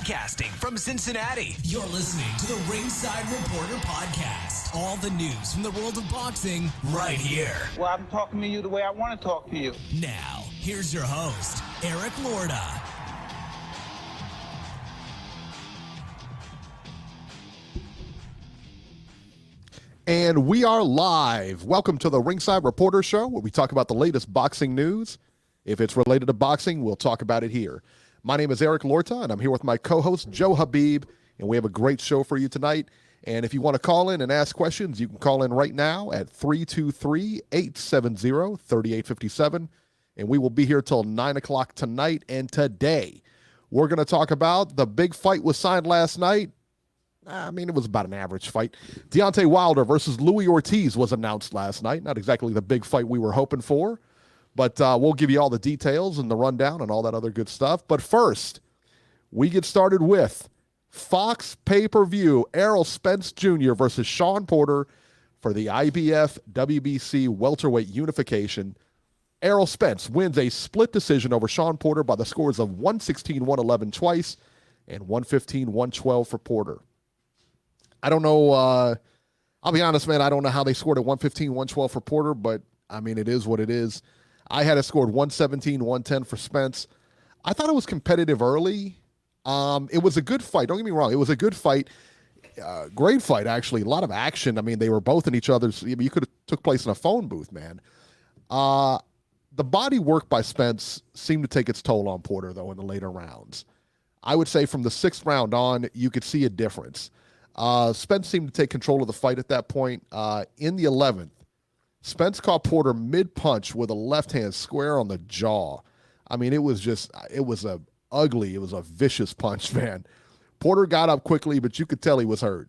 Broadcasting from Cincinnati, you're listening to the Ringside Reporter podcast. All the news from the world of boxing right here. Well, I'm talking to you the way I want to talk to you. Now, here's your host, Eric Lorda. And we are live. Welcome to the Ringside Reporter Show, where we talk about the latest boxing news. If it's related to boxing, we'll talk about it here. My name is Eric Lorta, and I'm here with my co-host, Joe Habib, and we have a great show for you tonight. And if you want to call in and ask questions, you can call in right now at 323-870-3857, and we will be here till 9 o'clock tonight. And today, we're going to talk about the big fight was signed last night. I mean, it was about an average fight. Deontay Wilder versus Louis Ortiz was announced last night. Not exactly the big fight we were hoping for, but we'll give you all the details and the rundown and all that other good stuff. But first, we get started with Fox pay-per-view, Errol Spence Jr. versus Shawn Porter for the IBF WBC welterweight unification. Errol Spence wins a split decision over Shawn Porter by the scores of 116-111 twice and 115-112 for Porter. I don't know. I'll be honest, man. I don't know how they scored at 115-112 for Porter, but I mean, it is what it is. I had it scored 117-110 for Spence. I thought it was competitive early. It was a good fight. Don't get me wrong. It was a good fight. Great fight, actually. A lot of action. I mean, they were both in each other's. You could have took place in a phone booth, man. The body work by Spence seemed to take its toll on Porter, though, in the later rounds. I would say from the 6th round on, you could see a difference. Spence seemed to take control of the fight at that point. In the 11th, Spence caught Porter mid-punch with a left hand square on the jaw. I mean, it was a vicious punch, man. Porter got up quickly, but you could tell he was hurt.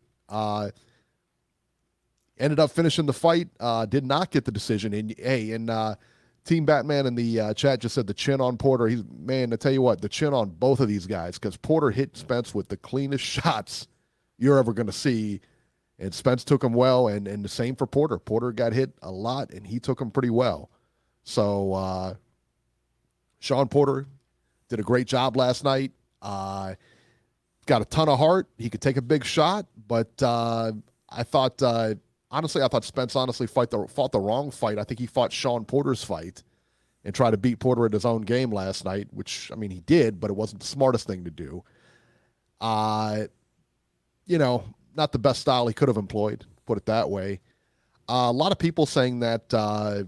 Ended up finishing the fight, did not get the decision. And Team Batman in the chat just said the chin on Porter. Man, I tell you what, the chin on both of these guys, because Porter hit Spence with the cleanest shots you're ever going to see, and Spence took him well, and the same for Porter. Porter got hit a lot, and he took him pretty well. So Shawn Porter did a great job last night. Got a ton of heart. He could take a big shot, but I thought Spence fought the wrong fight. I think he fought Shawn Porter's fight and tried to beat Porter at his own game last night, which, I mean, he did, but it wasn't the smartest thing to do. Not the best style he could have employed, put it that way. A lot of people saying that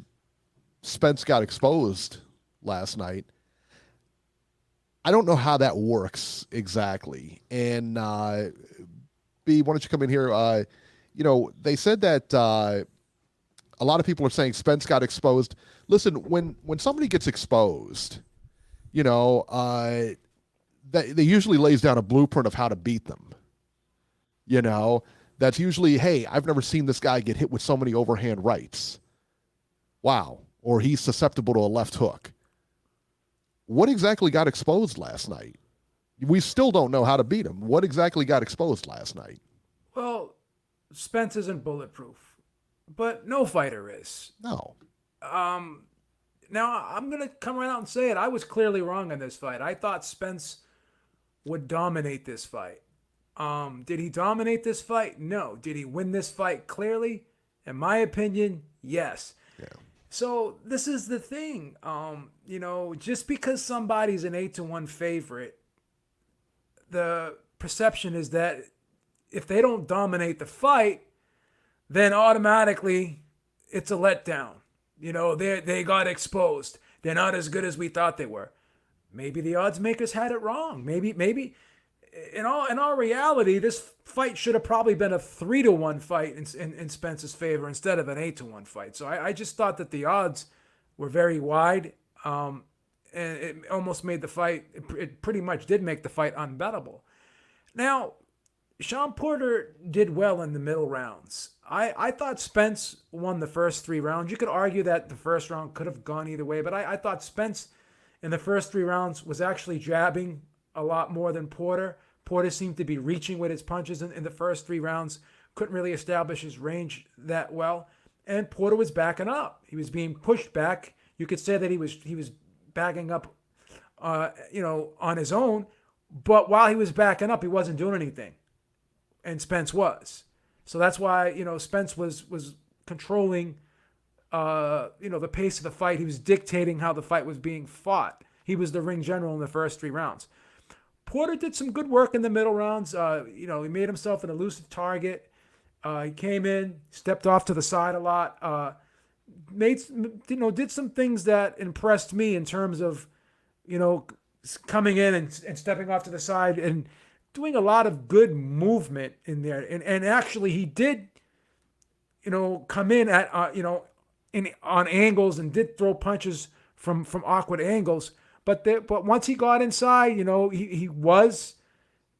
Spence got exposed last night. I don't know how that works exactly. And B, why don't you come in here? They said that a lot of people are saying Spence got exposed. Listen, when somebody gets exposed, they usually lays down a blueprint of how to beat them. That's usually, hey, I've never seen this guy get hit with so many overhand rights. Wow. Or he's susceptible to a left hook. What exactly got exposed last night? We still don't know how to beat him. What exactly got exposed last night? Well, Spence isn't bulletproof, but no fighter is. No. Now, I'm going to come right out and say it. I was clearly wrong in this fight. I thought Spence would dominate this fight. Did he dominate this fight? No. Did he win this fight clearly? In my opinion, yes. Yeah. So this is the thing. Just because somebody's an 8-1 favorite, the perception is that if they don't dominate the fight, then automatically it's a letdown. They got exposed. They're not as good as we thought they were. Maybe the odds makers had it wrong. Maybe. In all reality, this fight should have probably been a 3-1 fight in Spence's favor instead of an 8-1 fight. So I just thought that the odds were very wide, and it almost made the fight. It pretty much did make the fight unbettable. Now, Shawn Porter did well in the middle rounds. I thought Spence won the first 3 rounds. You could argue that the first round could have gone either way, but I thought Spence in the first 3 rounds was actually jabbing a lot more than Porter. Porter seemed to be reaching with his punches in the first 3 rounds, couldn't really establish his range that well, and Porter was backing up. He was being pushed back. You could say that he was backing up, on his own, But while he was backing up, he wasn't doing anything. And Spence was. So that's why, Spence was controlling, the pace of the fight. He was dictating how the fight was being fought. He was the ring general in the first 3 rounds. Porter did some good work in the middle rounds. He made himself an elusive target. He came in, stepped off to the side a lot, did some things that impressed me in terms of, coming in and stepping off to the side and doing a lot of good movement in there. And actually he did, come in at, on angles and did throw punches from awkward angles. But once he got inside, he was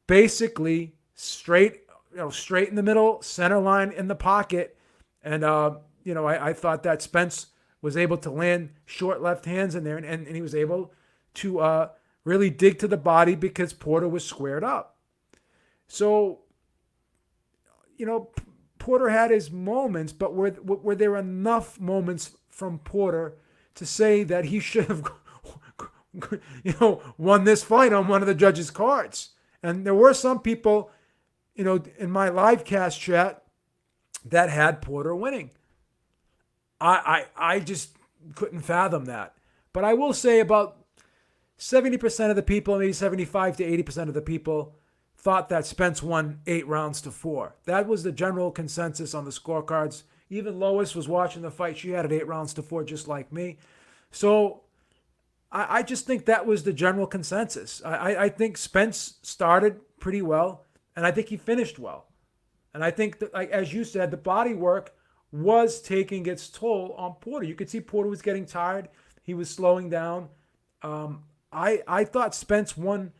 basically straight in the middle, center line in the pocket. And, I thought that Spence was able to land short left hands in there and he was able to really dig to the body because Porter was squared up. So, Porter had his moments, but were there enough moments from Porter to say that he should have, won this fight on one of the judges' cards? And there were some people, in my live cast chat that had Porter winning. I just couldn't fathom that. But I will say about 70% of the people, maybe 75 to 80% of the people thought that Spence won 8 rounds to 4. That was the general consensus on the scorecards. Even Lois was watching the fight. She had it 8 rounds to 4, just like me. So I just think that was the general consensus. I think Spence started pretty well, and I think he finished well. And I think that, like as you said, the body work was taking its toll on Porter. You could see Porter was getting tired. He was slowing down. I thought Spence won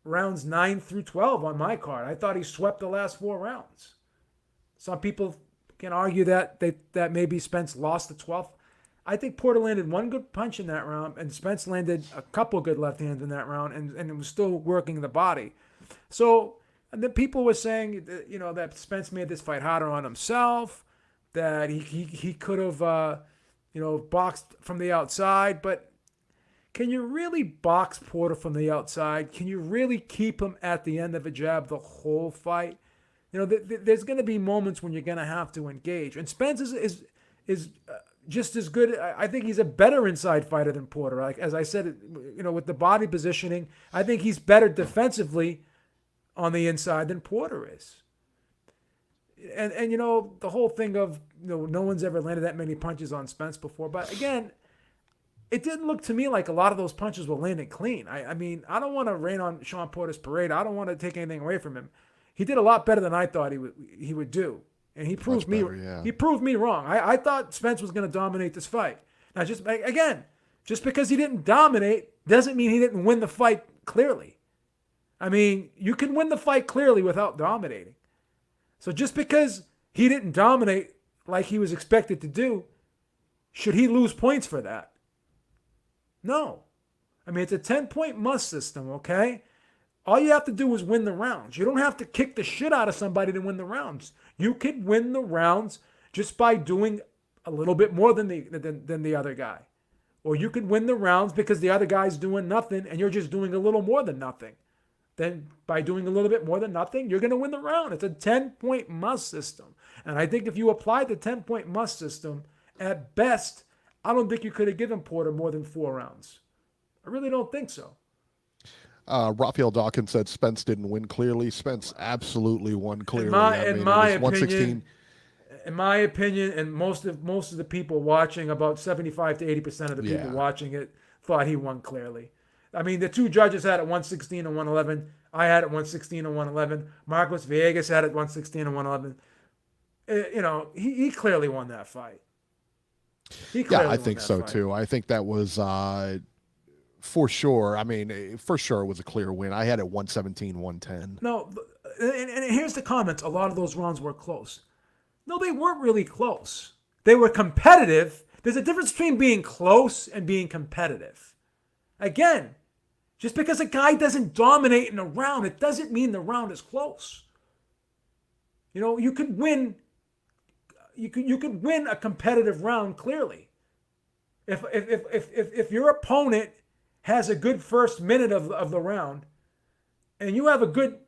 rounds 9 through 12 on my card. I thought he swept the last 4 rounds. Some people can argue that maybe Spence lost the 12th. I think Porter landed one good punch in that round, and Spence landed a couple good left hands in that round, and it was still working the body. So and the people were saying that, that Spence made this fight harder on himself, that he could have boxed from the outside, but can you really box Porter from the outside? Can you really keep him at the end of a jab the whole fight? There's going to be moments when you're going to have to engage. And Spence is just as good. I think he's a better inside fighter than Porter. Like as I said, with the body positioning, I think he's better defensively on the inside than Porter is. And the whole thing of no one's ever landed that many punches on Spence before. But again, it didn't look to me like a lot of those punches were landing clean. I mean, I don't want to rain on Shawn Porter's parade. I don't want to take anything away from him. He did a lot better than I thought he would do, and he proved me wrong. I thought Spence was going to dominate this fight. Now, just because he didn't dominate doesn't mean he didn't win the fight clearly. I mean, you can win the fight clearly without dominating. So just because he didn't dominate like he was expected to do, should he lose points for that? No. I mean, it's a 10-point must system, okay? All you have to do is win the rounds. You don't have to kick the shit out of somebody to win the rounds. You can win the rounds just by doing a little bit more than the other guy. Or you can win the rounds because the other guy's doing nothing and you're just doing a little more than nothing. Then by doing a little bit more than nothing, you're going to win the round. It's a 10-point must system. And I think if you apply the 10-point must system, at best, I don't think you could have given Porter more than 4 rounds. I really don't think so. Raphael Dawkins said Spence didn't win clearly. Spence absolutely won clearly. In my opinion, and most of the people watching, about 75 to 80% of the people watching it thought he won clearly. I mean, the 2 judges had it 116 and 111. I had it 116 and 111. Marcos Villegas had it 116 and 111. He clearly won that fight. I think so too. I think that was for sure. I mean, for sure it was a clear win. I had it 117, 110. No, and here's the comments. A lot of those rounds were close. No, they weren't really close. They were competitive. There's a difference between being close and being competitive. Again, just because a guy doesn't dominate in a round, it doesn't mean the round is close. You could win. You could win a competitive round clearly. If your opponent has a good first minute of the round, and you have a good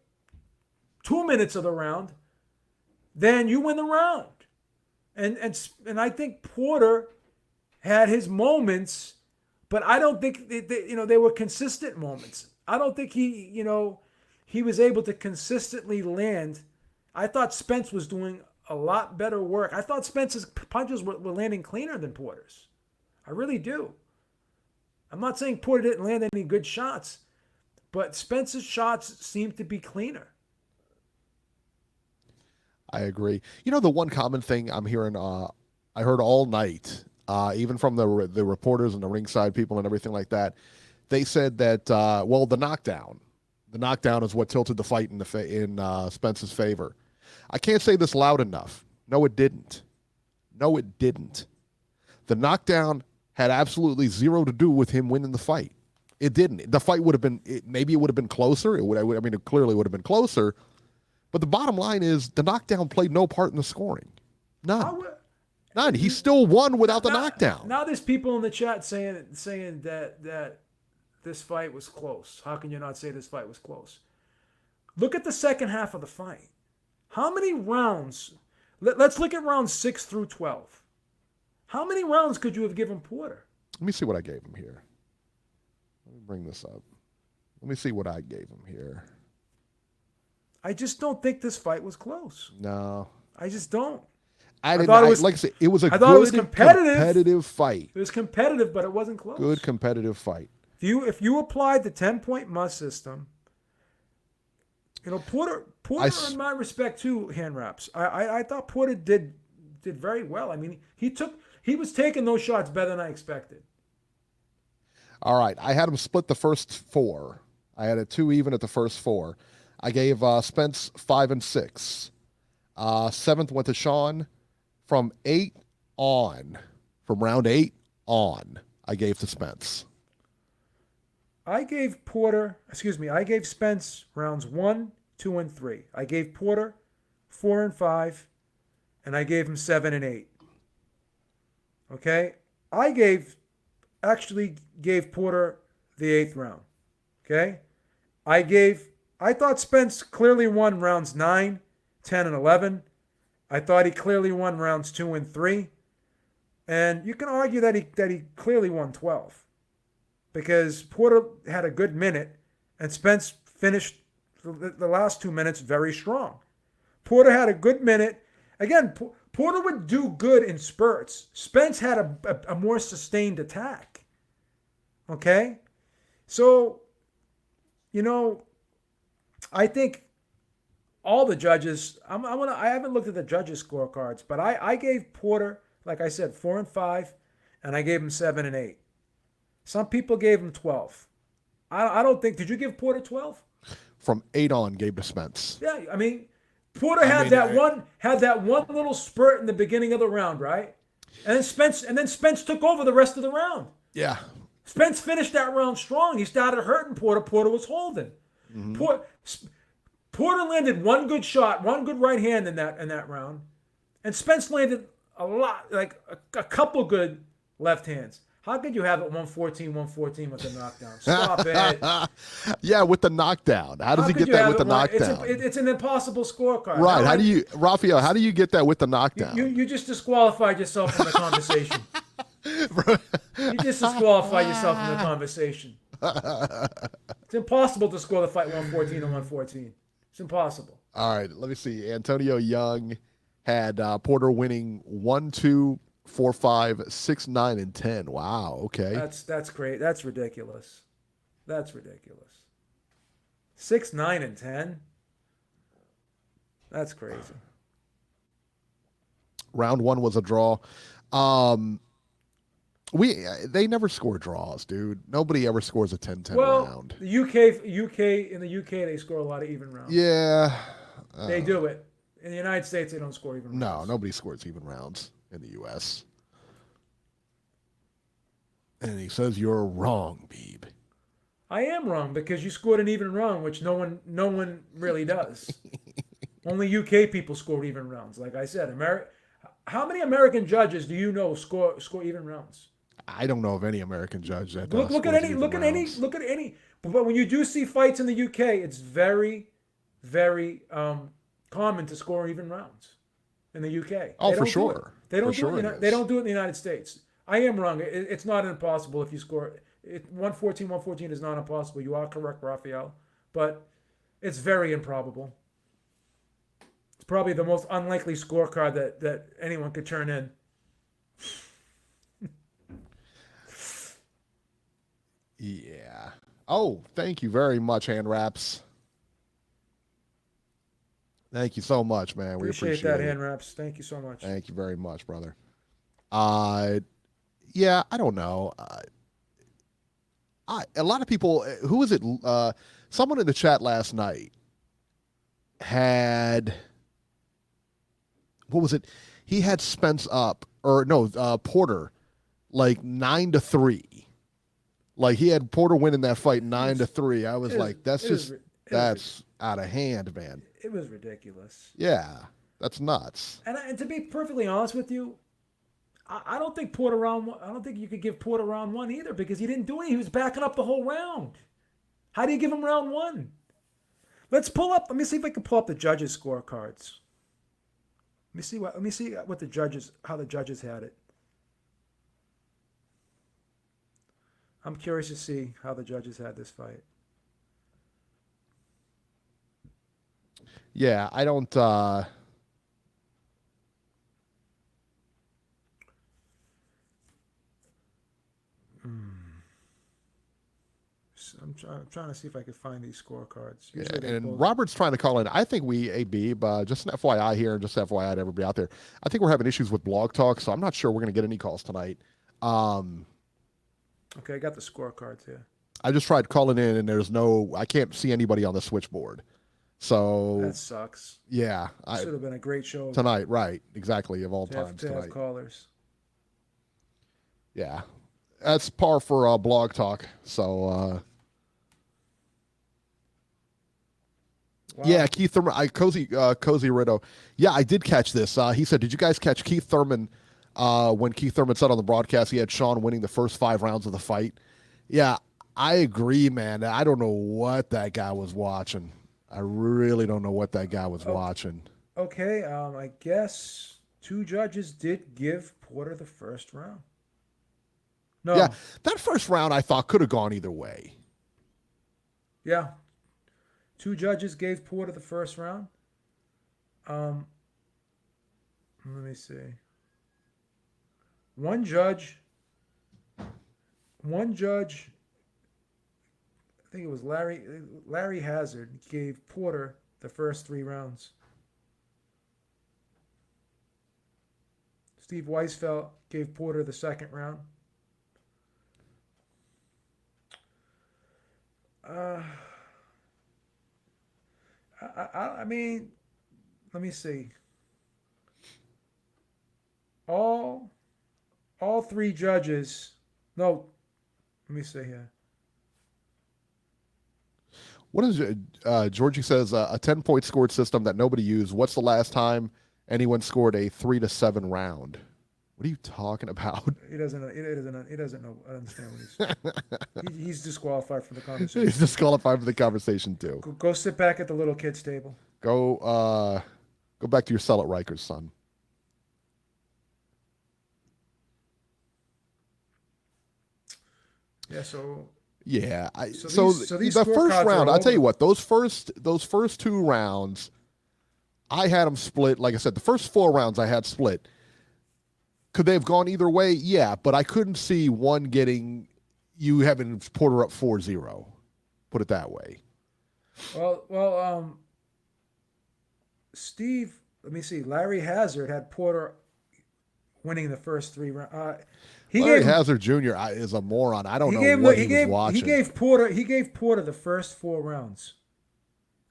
2 minutes of the round, then you win the round. And I think Porter had his moments, but I don't think they were consistent moments. I don't think he was able to consistently land. I thought Spence was doing a lot better work. I thought Spence's punches were landing cleaner than Porter's. I really do. I'm not saying Porter didn't land any good shots, but Spence's shots seem to be cleaner. I agree. The one common thing I'm hearing, I heard all night, even from the reporters and the ringside people and everything like that, they said that, the knockdown is what tilted the fight in Spence's favor. I can't say this loud enough. No, it didn't. The knockdown had absolutely zero to do with him winning the fight. It didn't. The fight would have been, maybe it would have been closer. It clearly would have been closer. But the bottom line is the knockdown played no part in the scoring. None. He still won without the knockdown. Now there's people in the chat saying that this fight was close. How can you not say this fight was close? Look at the second half of the fight. How many rounds? Let's look at rounds 6 through 12. How many rounds could you have given Porter? Let me see what I gave him here. Let me bring this up. Let me see what I gave him here. I just don't think this fight was close. No. I just don't. Like I said, it was a good competitive fight. It was competitive, but it wasn't close. Good competitive fight. If you applied the 10-point must system, Porter in my respect too, hand wraps. I thought Porter did very well. I mean, he was taking those shots better than I expected. All right. I had him split the first 4. I had it 2 even at the first 4. I gave Spence 5 and 6. 7th went to Shawn. From round 8 on, I gave to Spence. I gave Spence rounds 1, 2, and 3. I gave Porter 4 and 5, and I gave him 7 and 8. Okay? I actually gave Porter the 8th round. Okay? I thought Spence clearly won rounds 9, 10, and 11. I thought he clearly won rounds 2 and 3. And you can argue that he clearly won 12. Because Porter had a good minute, and Spence finished the last 2 minutes very strong. Porter had a good minute. Again, Porter would do good in spurts. Spence had a more sustained attack. Okay? So, I think all the judges, I haven't looked at the judges' scorecards, but I gave Porter, like I said, 4 and 5, and I gave him 7 and 8. Some people gave him 12. I don't think, did you give Porter 12? From 8 on, gave to Spence. Yeah, I mean, Porter had that one little spurt in the beginning of the round, right? And then Spence took over the rest of the round. Yeah. Spence finished that round strong. He started hurting Porter. Porter was holding. Mm-hmm. Porter landed one good shot, one good right hand in that round, and Spence landed a lot, like a couple good left hands. How could you have it 114 with the knockdown? Stop it. Yeah, with the knockdown. How does he get that with the knockdown? It's an impossible scorecard. Right. How do you get that with the knockdown? You just disqualified yourself from the conversation. You just disqualified yourself from the conversation. It's impossible to score the fight 114 and 114. It's impossible. All right, let me see. Antonio Young had Porter winning 1, 2, 4, 5, 6, 9, and 10. Wow. Okay. That's great. That's ridiculous. 6, 9, and 10. That's crazy. Round 1 was a draw. They never score draws, dude. Nobody ever scores a 10-10 round. The UK they score a lot of even rounds. Yeah. They do it. In the United States they don't score even rounds. No, nobody scores even rounds in the US. And he says you're wrong, Beeb. I am wrong because you scored an even round, which no one really does. Only UK people score even rounds. Like I said, how many American judges do you know score even rounds? I don't know of any American judge that look at any. But when you do see fights in the UK, it's very, very common to score even rounds in the UK. Oh, for sure. They don't For sure it They is. don't do it in the United States. I am wrong. It's not impossible if you score. 114 is not impossible. You are correct, Raphael. But it's very improbable. It's probably the most unlikely scorecard that anyone could turn in. Yeah. Oh, thank you very much, Hand Wraps. Thank you so much, man. We appreciate that, it. Hand Wraps. Thank you so much. Thank you very much, brother. Yeah, I don't know. A lot of people. Who was it? Someone in the chat last night had. What was it? He had Spence up, or no, Porter, like 9-3. Like he had Porter winning that fight 9-3. I was like, that's out of hand, man. It was ridiculous. Yeah, that's nuts. And to be perfectly honest with you, I don't think Porter round one. I don't think you could give Porter round one either because he didn't do anything. He was backing up the whole round. How do you give him round one? Let's pull up. Let me see if I can pull up the judges' scorecards. Let me see what the judges, how the judges had it. I'm curious to see how the judges had this fight. Yeah, I don't. I'm trying to see if I can find these scorecards. Yeah, and Robert's trying to call in. I think Beeb, just an FYI here, and just FYI to everybody out there. I think we're having issues with Blog Talk, so I'm not sure we're going to get any calls tonight. Okay, I got the scorecards here. I just tried calling in, and I can't see anybody on the switchboard. So that sucks. Yeah, should have been a great show tonight. Right, exactly, of all times to tonight. have callers. Yeah, that's par for Blog Talk. So. Wow. Yeah, Keith Thurman, Cozy Rito. Yeah, I did catch this. He said, did you guys catch Keith Thurman when Keith Thurman said on the broadcast he had Shawn winning the first 5 rounds of the fight? Yeah, I agree, man. I don't know what that guy was watching. I really don't know what that guy was watching. Okay, I guess 2 judges did give Porter the first round. No. Yeah, that first round I thought could have gone either way. Yeah. 2 judges gave Porter the first round. Let me see. One judge, I think it was Larry Hazard, gave Porter the first 3 rounds. Steve Weisfeld gave Porter the second round. I mean, let me see. All 3 judges. No, let me see here. What is it? Georgie says a 10-point scored system that nobody used. What's the last time anyone scored a 3-7 round? What are you talking about? He doesn't know. He doesn't know. I understand what he's disqualified from the conversation. He's disqualified from the conversation too. Go sit back at the little kids table. Go back to your cell at Rikers, son. Yeah. So. Yeah. So the first round, I'll tell you what. Those first 2 rounds, I had them split. Like I said, the first 4 rounds I had split. Could they have gone either way? Yeah, but I couldn't see one getting you having Porter up 4-0. Put it that way. Well, Steve, let me see. Larry Hazard had Porter winning the first 3 rounds. Larry Hazard Jr. is a moron. I don't know what he was watching. He gave Porter the first 4 rounds.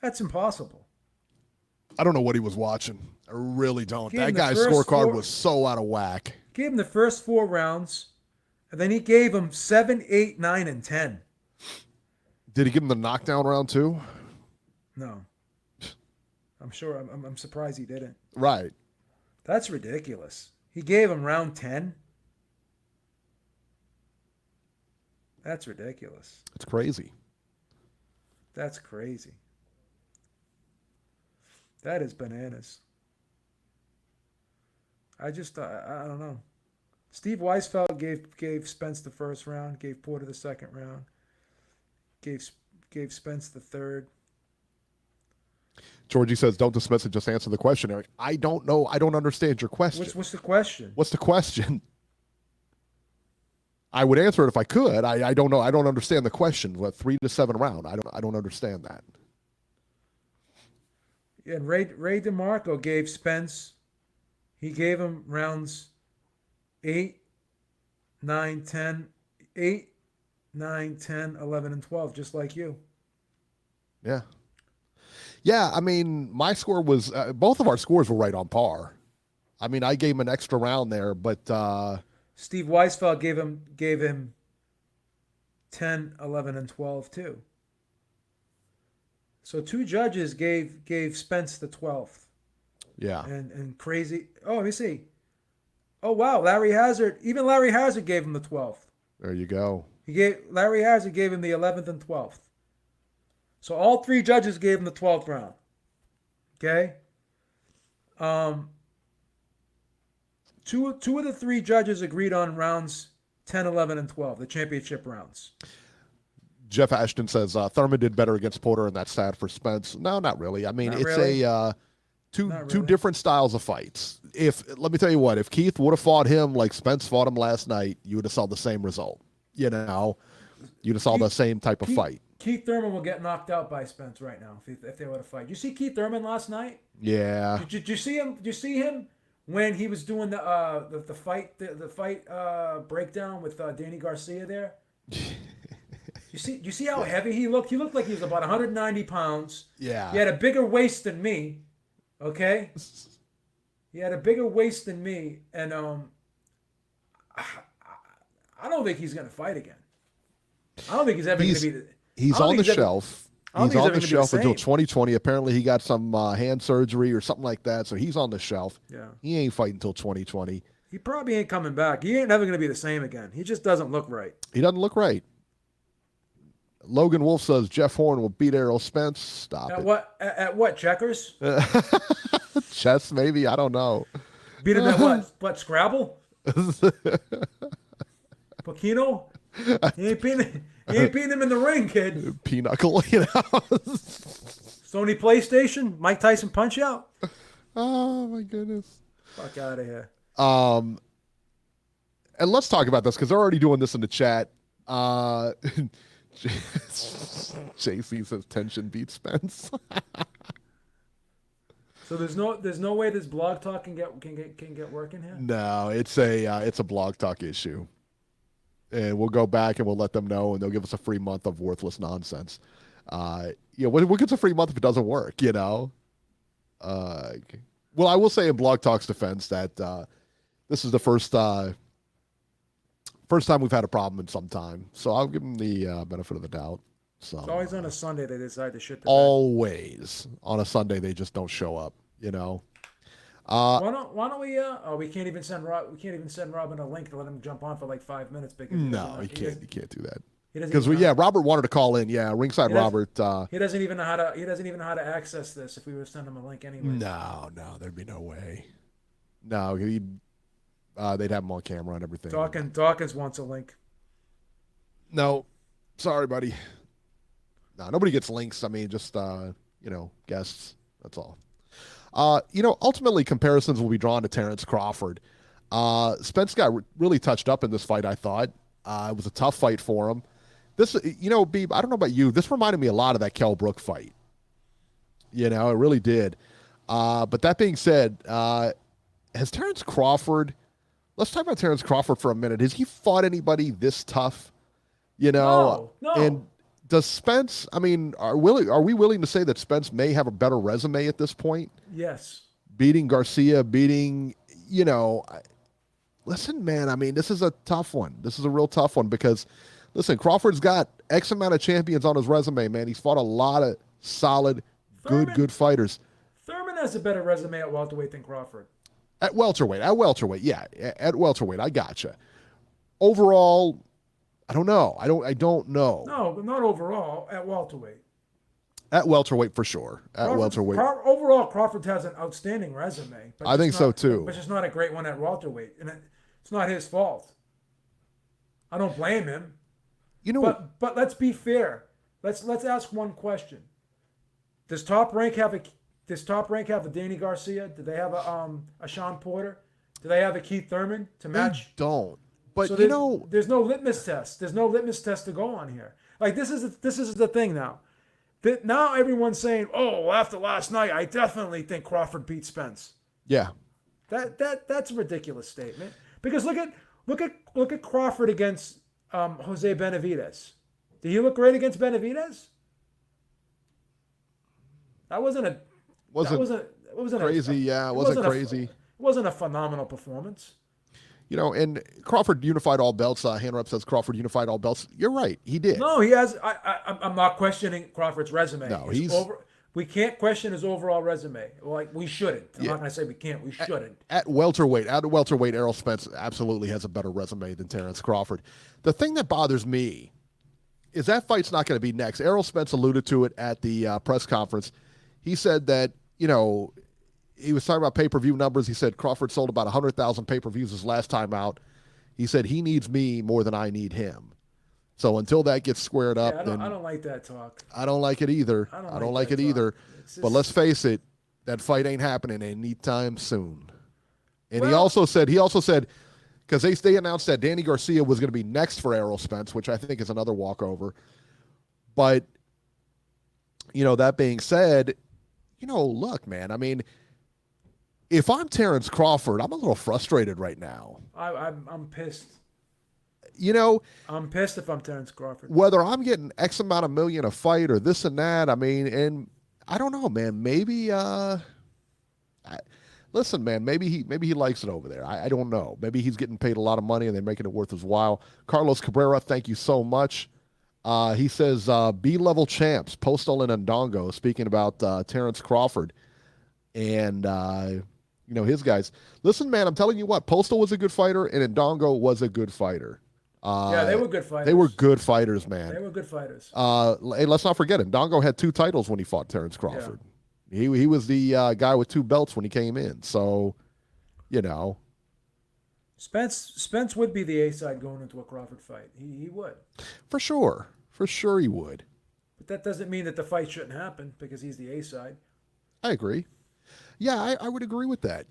That's impossible. I don't know what he was watching. I really don't. That guy's scorecard was so out of whack. Gave him the first 4 rounds, and then he gave him 7, 8, 9, and 10. Did he give him the knockdown round too? No. I'm sure. I'm surprised he didn't. Right. That's ridiculous. He gave him round 10. That's ridiculous. It's crazy. That's crazy. That is bananas. I don't know. Steve Weisfeld gave Spence the first round, gave Porter the second round, gave Spence the third. Georgie says, "Don't dismiss it. Just answer the question, Eric." I don't know. I don't understand your question. What's the question? What's the question? I would answer it if I could. I don't know. I don't understand the question. What 3 to 7 round? I don't understand that. And Ray DeMarco gave Spence. He gave him rounds 8, 9, 10, 8, 9, 10, 11, and 12, just like you. Yeah. Yeah, I mean, my score was both of our scores were right on par. I mean, I gave him an extra round there, but Steve Weisfeld gave him 10, 11, and 12 too. So 2 judges gave Spence the 12th. Yeah. And crazy. Oh, let me see. Oh wow, Larry Hazard gave him the 12th. There you go. Larry Hazard gave him the 11th and 12th. So all 3 judges gave him the 12th round. Okay? Two of the 3 judges agreed on rounds 10, 11, and 12, the championship rounds. Jeff Ashton says Thurman did better against Porter, and that's sad for Spence. No, not really. I mean, Not it's really. two different styles of fights. Let me tell you what, if Keith would have fought him like Spence fought him last night, you would have saw the same result. You know, you'd have saw the same type of fight. Keith Thurman will get knocked out by Spence right now if they were to fight. You see Keith Thurman last night? Yeah. Did you see him? Did you see him when he was doing the fight breakdown with Danny Garcia there? You see how heavy he looked? He looked like he was about 190 pounds. Yeah. He had a bigger waist than me. Okay. He had a bigger waist than me, and I don't think he's gonna fight again. I don't think he's ever gonna be. He's on the shelf. He's on the shelf until 2020. Apparently, he got some hand surgery or something like that, so he's on the shelf. Yeah. He ain't fighting until 2020. He probably ain't coming back. He ain't never going to be the same again. He just doesn't look right. He doesn't look right. Logan Wolf says Jeff Horn will beat Errol Spence. Stop it. At what? Checkers? Chess, maybe? I don't know. Beat him at what? What, Scrabble? Pokino? He ain't beating him in the ring, kid. Pinochle, you know. Sony PlayStation? Mike Tyson Punch Out? Oh, my goodness. Fuck out of here. And let's talk about this because they're already doing this in the chat. JC says tension beats Spence. So there's no way this blog talk can get working here? No, it's a blog talk issue. And we'll go back and we'll let them know, and they'll give us a free month of worthless nonsense. What gets a free month if it doesn't work, you know? Well, I will say in Blog Talk's defense that this is the first time we've had a problem in some time. So I'll give them the benefit of the doubt. So it's always on a Sunday they decide to shit the bed. Always. On a Sunday they just don't show up, you know? Why don't we? We can't even send Robin a link to let him jump on for like 5 minutes. Because no, you can't do that. Because Robert wanted to call in. Yeah, Ringside Robert. He doesn't even know how to access this. If we were to send him a link anyway. No, there'd be no way. No, they'd have him on camera and everything. Dawkins wants a link. No, sorry, buddy. No, nobody gets links. I mean, just guests. That's all. Ultimately comparisons will be drawn to Terrence Crawford. Spence got really touched up in this fight, I thought. It was a tough fight for him. This, Beeb, I don't know about you. This reminded me a lot of that Kell Brook fight. It really did. But that being said, has Terrence Crawford, let's talk about Terrence Crawford for a minute. Has he fought anybody this tough? No. And does Spence, I mean, are we willing to say that Spence may have a better resume at this point? Yes. Beating Garcia, listen, man, I mean, this is a tough one. This is a real tough one because, listen, Crawford's got X amount of champions on his resume, man. He's fought a lot of solid, good fighters. Thurman has a better resume at welterweight than Crawford. At welterweight, yeah. At welterweight, I gotcha. Overall, I don't know. I don't know. No, but not overall. At welterweight. At welterweight for sure. At welterweight. Overall, Crawford has an outstanding resume. But I think so too. But just not a great one at welterweight, and it's not his fault. I don't blame him. But let's be fair. Let's ask one question. Does Top Rank have a Danny Garcia? Do they have a Shawn Porter? Do they have a Keith Thurman to match? They don't. But so there's no litmus test. There's no litmus test to go on here. Like this is the thing now. That now everyone's saying, "Oh, after last night, I definitely think Crawford beat Spence." Yeah. That's a ridiculous statement. Because look at Crawford against Jose Benavidez. Did he look great against Benavidez? That wasn't crazy. It wasn't crazy. It wasn't a phenomenal performance. And Crawford unified all belts. Hanrup says Crawford unified all belts. You're right. He did. No, he has. I'm not questioning Crawford's resume. No, we can't question his overall resume. Like, we shouldn't. I'm not going to say we can't. We shouldn't. At welterweight, Errol Spence absolutely has a better resume than Terrence Crawford. The thing that bothers me is that fight's not going to be next. Errol Spence alluded to it at the press conference. He said that, he was talking about pay-per-view numbers. He said Crawford sold about 100,000 pay-per-views his last time out. He said he needs me more than I need him. So until that gets squared up, I don't like that talk. I don't like it either. I don't like it either. But let's face it, that fight ain't happening anytime soon. And he also said, because they announced that Danny Garcia was going to be next for Errol Spence, which I think is another walkover. But, that being said, look, man, I mean, if I'm Crawford, I'm a little frustrated right now. I'm pissed. I'm pissed if I'm Terrence Crawford. Whether I'm getting X amount of million a fight or this and that, I mean, and I don't know, man. Maybe, listen, man. Maybe he likes it over there. I don't know. Maybe he's getting paid a lot of money and they're making it worth his while. Carlos Cabrera, thank you so much. He says B-level champs, Postal and Ndongo, speaking about Terrence Crawford and his guys. Listen, man, I'm telling you what, Postal was a good fighter and Ndongo was a good fighter. They were good fighters. They were good fighters, man. They were good fighters. Hey, let's not forget it. Ndongo had 2 titles when he fought Terrence Crawford. Yeah. He was the guy with 2 belts when he came in. So, Spence would be the A side going into a Crawford fight. He would. For sure he would. But that doesn't mean that the fight shouldn't happen because he's the A side. I agree. Yeah, I would agree with that.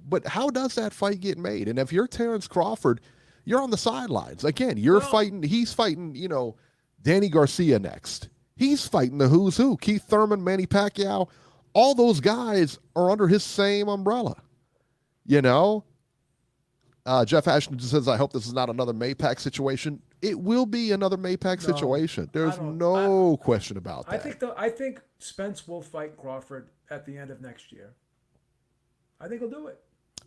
But how does that fight get made? And if you're Terrence Crawford, you're on the sidelines. Again, he's fighting, Danny Garcia next. He's fighting the who's who. Keith Thurman, Manny Pacquiao. All those guys are under his same umbrella. Jeff Ashton says, I hope this is not another Maypac situation. It will be another Maypac situation. There's no question about that. I think Spence will fight Crawford at the end of next year. I think he'll do it.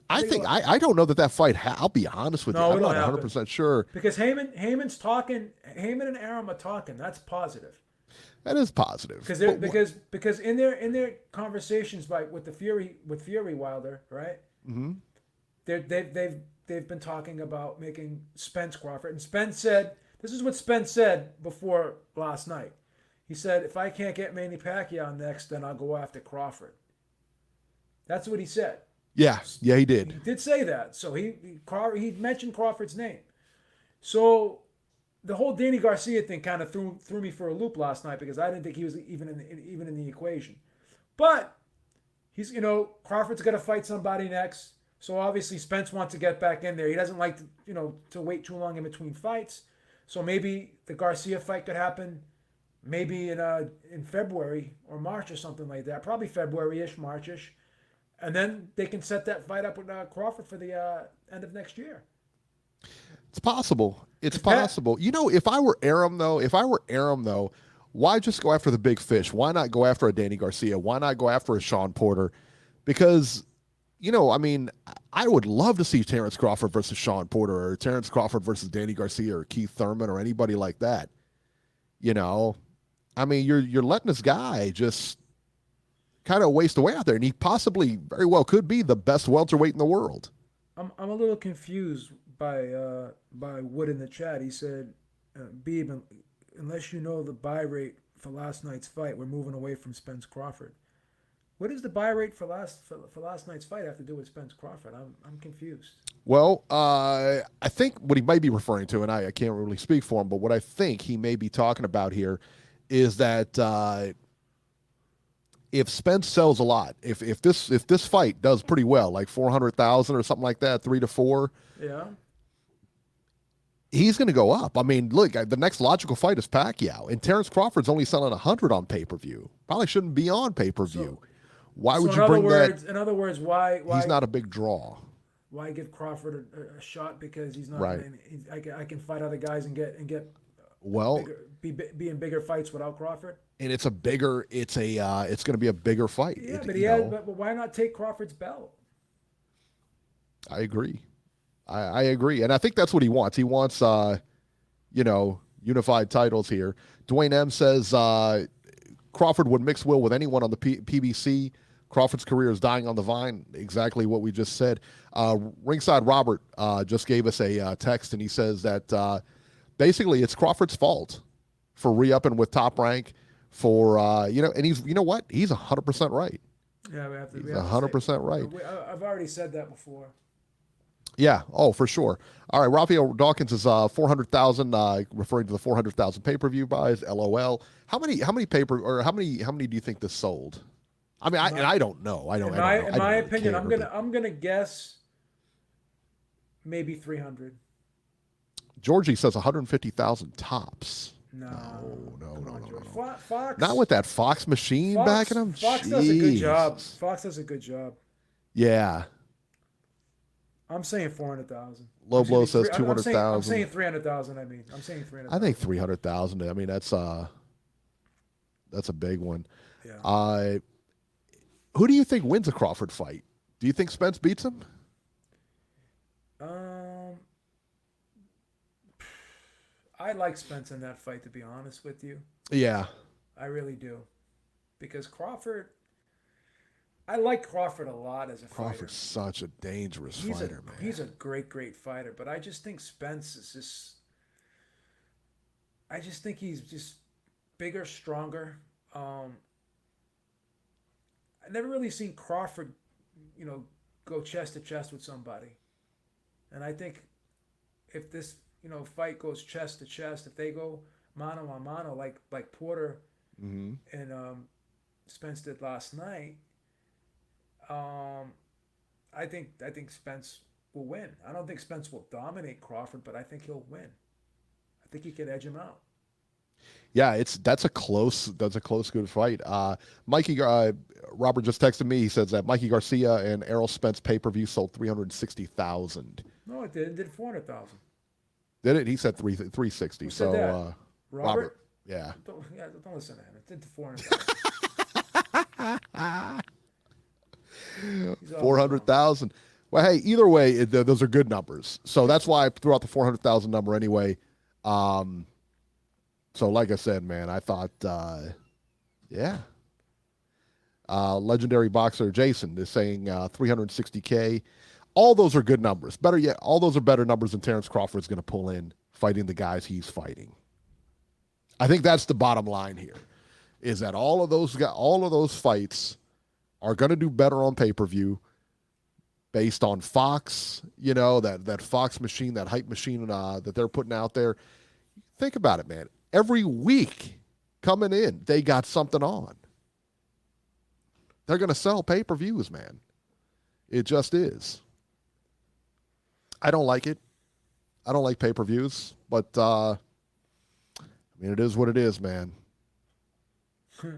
I don't know that fight. I'll be honest with you. I'm not 100% sure. Because Heyman's talking. Heyman and Arum are talking. That's positive. That is positive. Because in their conversations with Fury Wilder, right? Mm-hmm. They've been talking about making Spence Crawford, and Spence said, this is what Spence said before last night. He said, if I can't get Manny Pacquiao next, then I'll go after Crawford. That's what he said. Yeah, he did. He did say that. So he mentioned Crawford's name. So the whole Danny Garcia thing kind of threw me for a loop last night because I didn't think he was even in the equation. But he's Crawford's got to fight somebody next. So obviously Spence wants to get back in there. He doesn't like to wait too long in between fights. So maybe the Garcia fight could happen maybe in February or March or something like that. Probably February-ish, March-ish. And then they can set that fight up with Crawford for the end of next year. It's possible. It's possible. If I were Arum though, why just go after the big fish? Why not go after a Danny Garcia? Why not go after a Shawn Porter? Because, I would love to see Terrence Crawford versus Shawn Porter or Terrence Crawford versus Danny Garcia or Keith Thurman or anybody like that. You're letting this guy just kind of waste away out there, and he possibly very well could be the best welterweight in the world. I'm a little confused by Wood in the chat. He said, Beeb, unless you know the buy rate for last night's fight. We're moving away from Spence Crawford. What does the buy rate for last night's fight have to do with Spence Crawford? I'm confused. Well, I think what he might be referring to, and I can't really speak for him, but what I think he may be talking about here is that if Spence sells a lot, if this fight does pretty well, like 400,000 or something like that, 3 to 4, yeah, he's going to go up. I mean, look, the next logical fight is Pacquiao, and Terrence Crawford's only selling 100 on pay-per-view. Probably shouldn't be on pay-per-view. Why would you bring that? In other words, why he's not a big draw? Why give Crawford a shot because he's not? Right. I can fight other guys and get well be in bigger fights without Crawford. And it's going to be a bigger fight. Yeah, but but why not take Crawford's belt? I agree. I agree, and I think that's what he wants. He wants unified titles here. Dwayne M says Crawford would mix will with anyone on the PBC. Crawford's career is dying on the vine. Exactly what we just said. Ringside Robert just gave us a text, and he says that basically it's Crawford's fault for re-upping with Top Rank. And he's 100% right. Yeah, he's 100% right. I've already said that before. Yeah. Oh, for sure. All right. Raphael Dawkins is 400,000, referring to the 400,000 pay-per-view buys. LOL. How many do you think this sold? I mean, I don't know. In my opinion, I'm gonna guess maybe 300. Georgie says 150,000 tops. No. Fox. Not with that Fox machine backing him. Fox does a good job. Fox does a good job. Yeah. I'm saying 400,000. Low blow says 200,000. I'm saying 300,000. I'm saying 300,000. I think 300,000. I mean, that's a big one. Yeah. Who do you think wins a Crawford fight? Do you think Spence beats him? I like Spence in that fight, to be honest with you. Yeah. I really do. Because Crawford, I like Crawford a lot as a fighter. Crawford's such a dangerous fighter, man. He's a great, great fighter. But I just think Spence is just, I just think he's just bigger, stronger. I've never really seen Crawford, go chest to chest with somebody. And I think if this, fight goes chest to chest, if they go mano a mano like Porter and Spence did last night, I think Spence will win. I don't think Spence will dominate Crawford, but I think he'll win. I think he could edge him out. Yeah, that's a close good fight. Mikey Robert just texted me. He says that Mikey Garcia and Errol Spence pay-per-view sold 360,000. No, it did. It did 400,000. Did it? He said 360. Who said that? Robert? Yeah. Don't listen to him. It did 400,000. 400,000. Well, hey, either way, those are good numbers. So that's why I threw out the 400,000 number anyway. So like I said, man, I thought, yeah. Legendary boxer Jason is saying 360K. All those are good numbers. Better yet, all those are better numbers than Terrence Crawford's going to pull in fighting the guys he's fighting. I think that's the bottom line here, is that all of those fights are going to do better on pay-per-view based on Fox, that Fox machine, that hype machine that they're putting out there. Think about it, man. Every week coming in, they got something on. They're going to sell pay-per-views, man. It just is. I don't like it. I don't like pay-per-views, but I mean, it is what it is, man. It's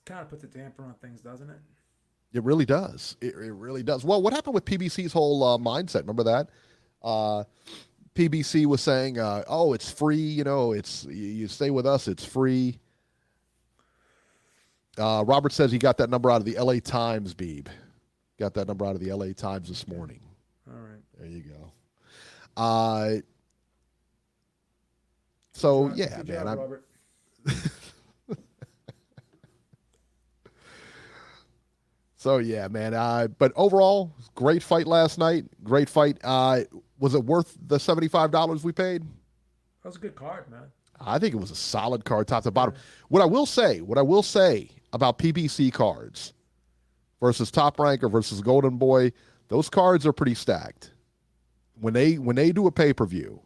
kind of put the damper on things, doesn't it? It really does. It really does. Well, what happened with PBC's whole mindset? Remember that? PBC was saying, "Oh, it's free. It's you stay with us. It's free." Robert says he got that number out of the LA Times, Beeb. Got that number out of the LA Times this morning. All right. There you go. So, yeah, good man. job, Robert. So, yeah, man. But overall, great fight last night. Great fight. Was it worth the $75 we paid? That was a good card, man. I think it was a solid card, top to bottom. What I will say about PBC cards versus Top Ranker versus Golden Boy, those cards are pretty stacked. When they do a pay-per-view,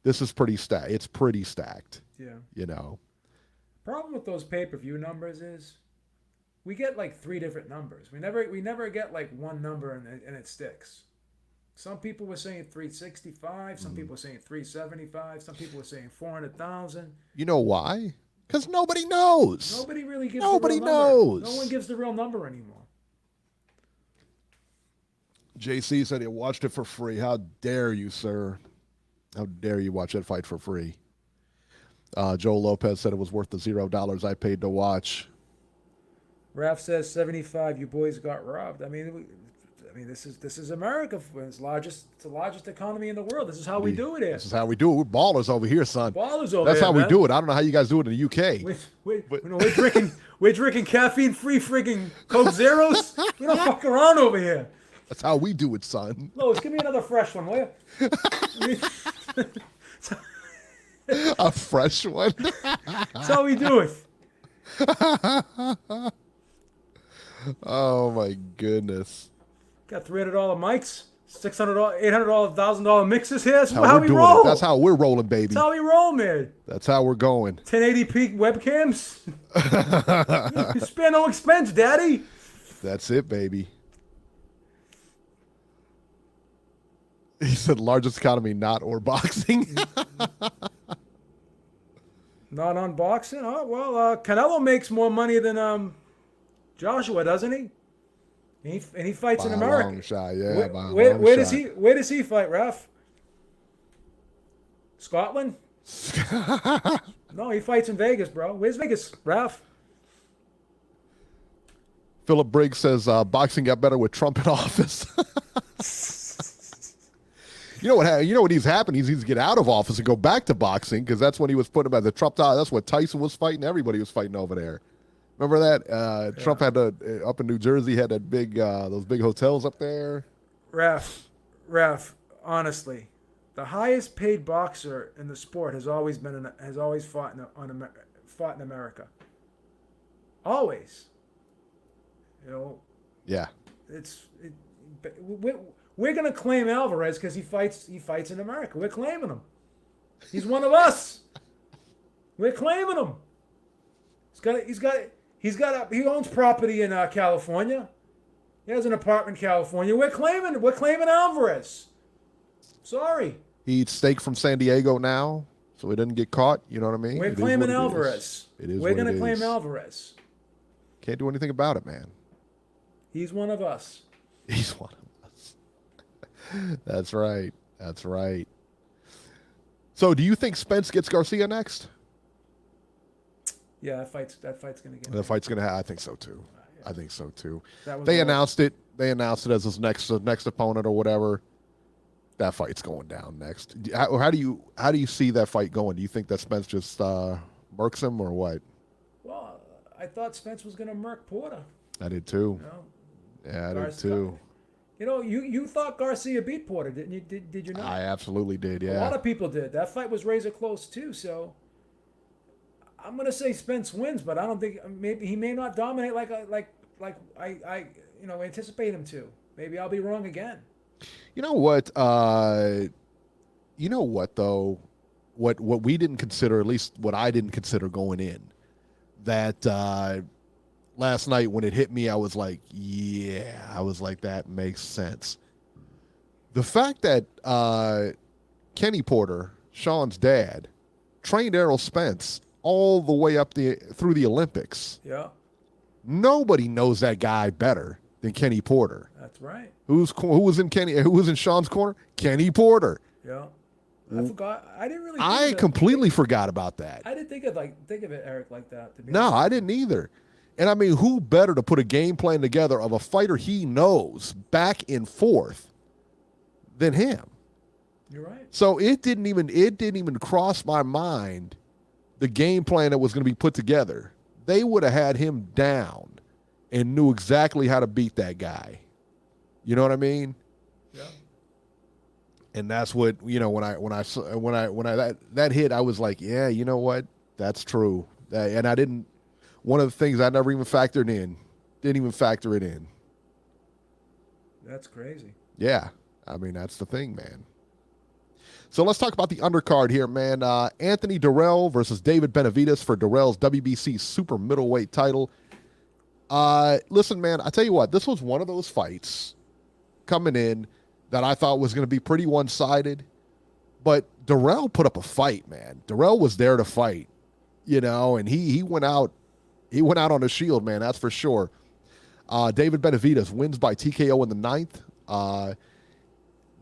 this is pretty stacked. It's pretty stacked. Yeah. You know. Problem with those pay-per-view numbers is we get like 3 different numbers. We never get like one number and it sticks. Some people were saying 365. Some people were saying 375. Some people were saying 400,000. You know why? Because nobody knows. Nobody really gives. Nobody the real knows. Number. No one gives the real number anymore. JC said he watched it for free. How dare you, sir? How dare you watch that fight for free? Joel Lopez said it was worth the $0 I paid to watch. Raf says 75. You boys got robbed. I mean, this is America. It's the largest economy in the world. This is how we do it here. This is how we do it. We're ballers over here, son. Ballers over That's here, how man. we do it. I don't know how you guys do it in the UK. We're drinking caffeine-free friggin' Coke Zeros. We don't fuck around over here. That's how we do it, son. Lois, give me another fresh one, will you? A fresh one. That's how we do it. Oh my goodness. Got $300 mics, $600, $800, $1,000 mixes here. That's how we we're doing roll. it. That's how we're rolling, baby. That's how we roll, man. That's how we're going. 1080p webcams. Spare no expense, daddy. That's it, baby. He said largest economy, not or boxing. Not on boxing? Oh, well, Canelo makes more money than Joshua, doesn't he? And he fights by in a America. long shot, yeah. Where does he fight, Raf? Scotland? No, he fights in Vegas, bro. Where's Vegas, Raf? Philip Briggs says boxing got better with Trump in office. You know what he's happened? He's to get out of office and go back to boxing because that's when he was putting him at the Trump tie. That's what Tyson was fighting. Everybody was fighting over there. Remember that? Trump had up in New Jersey, had that big those big hotels up there. Raf, honestly, the highest paid boxer in the sport has always fought in America. Always. You know. Yeah. We're gonna claim Alvarez because he fights in America. We're claiming him. He's one of us. We're claiming him. He owns property in California. He has an apartment in California. We're claiming Alvarez. Sorry. He eats steak from San Diego now, so he didn't get caught. You know what I mean? We're claiming Alvarez. We're gonna claim Alvarez. Can't do anything about it, man. He's one of us. He's one of us. That's right. That's right. So, do you think Spence gets Garcia next? Yeah, that fight's gonna get. The fight's gonna happen. I think so too. Yeah. I think so too. They announced it. They announced it as his next opponent or whatever. That fight's going down next. How do you see that fight going? Do you think that Spence just murks him or what? Well, I thought Spence was gonna murk Porter. I did too. You know? Yeah, I did too. You know, you thought Garcia beat Porter, didn't you? Did you not? I absolutely did. Yeah. A lot of people did. That fight was razor close too. So I'm gonna say Spence wins, but I don't think he may not dominate like I anticipate him to. Maybe I'll be wrong again. You know what? Though, what we didn't consider, at least what I didn't consider going in, that last night when it hit me, I was like, that makes sense. The fact that Kenny Porter, Shawn's dad, trained Errol Spence all the way up through the Olympics. Yeah. Nobody knows that guy better than Kenny Porter. That's right. Who was in Shawn's corner? Kenny Porter. Yeah. I forgot. I didn't really. I completely forgot about that. I didn't think of it, Eric, like that. No, I didn't either. And I mean, who better to put a game plan together of a fighter he knows back and forth than him? You're right. So it didn't even cross my mind the game plan that was going to be put together. They would have had him down and knew exactly how to beat that guy. You know what I mean? Yeah. And that's what, that hit, I was like, yeah, you know what? That's true. And I didn't, one of the things I never even factored in, didn't even factor it in. That's crazy. Yeah. I mean, that's the thing, man. So let's talk about the undercard here, man. Anthony Durrell versus David Benavidez for Durrell's WBC super middleweight title. Listen, man, I tell you what, this was one of those fights coming in that I thought was going to be pretty one-sided, but Durrell put up a fight, man. Durrell was there to fight, and he went out on a shield, man, that's for sure. David Benavidez wins by TKO in the 9th.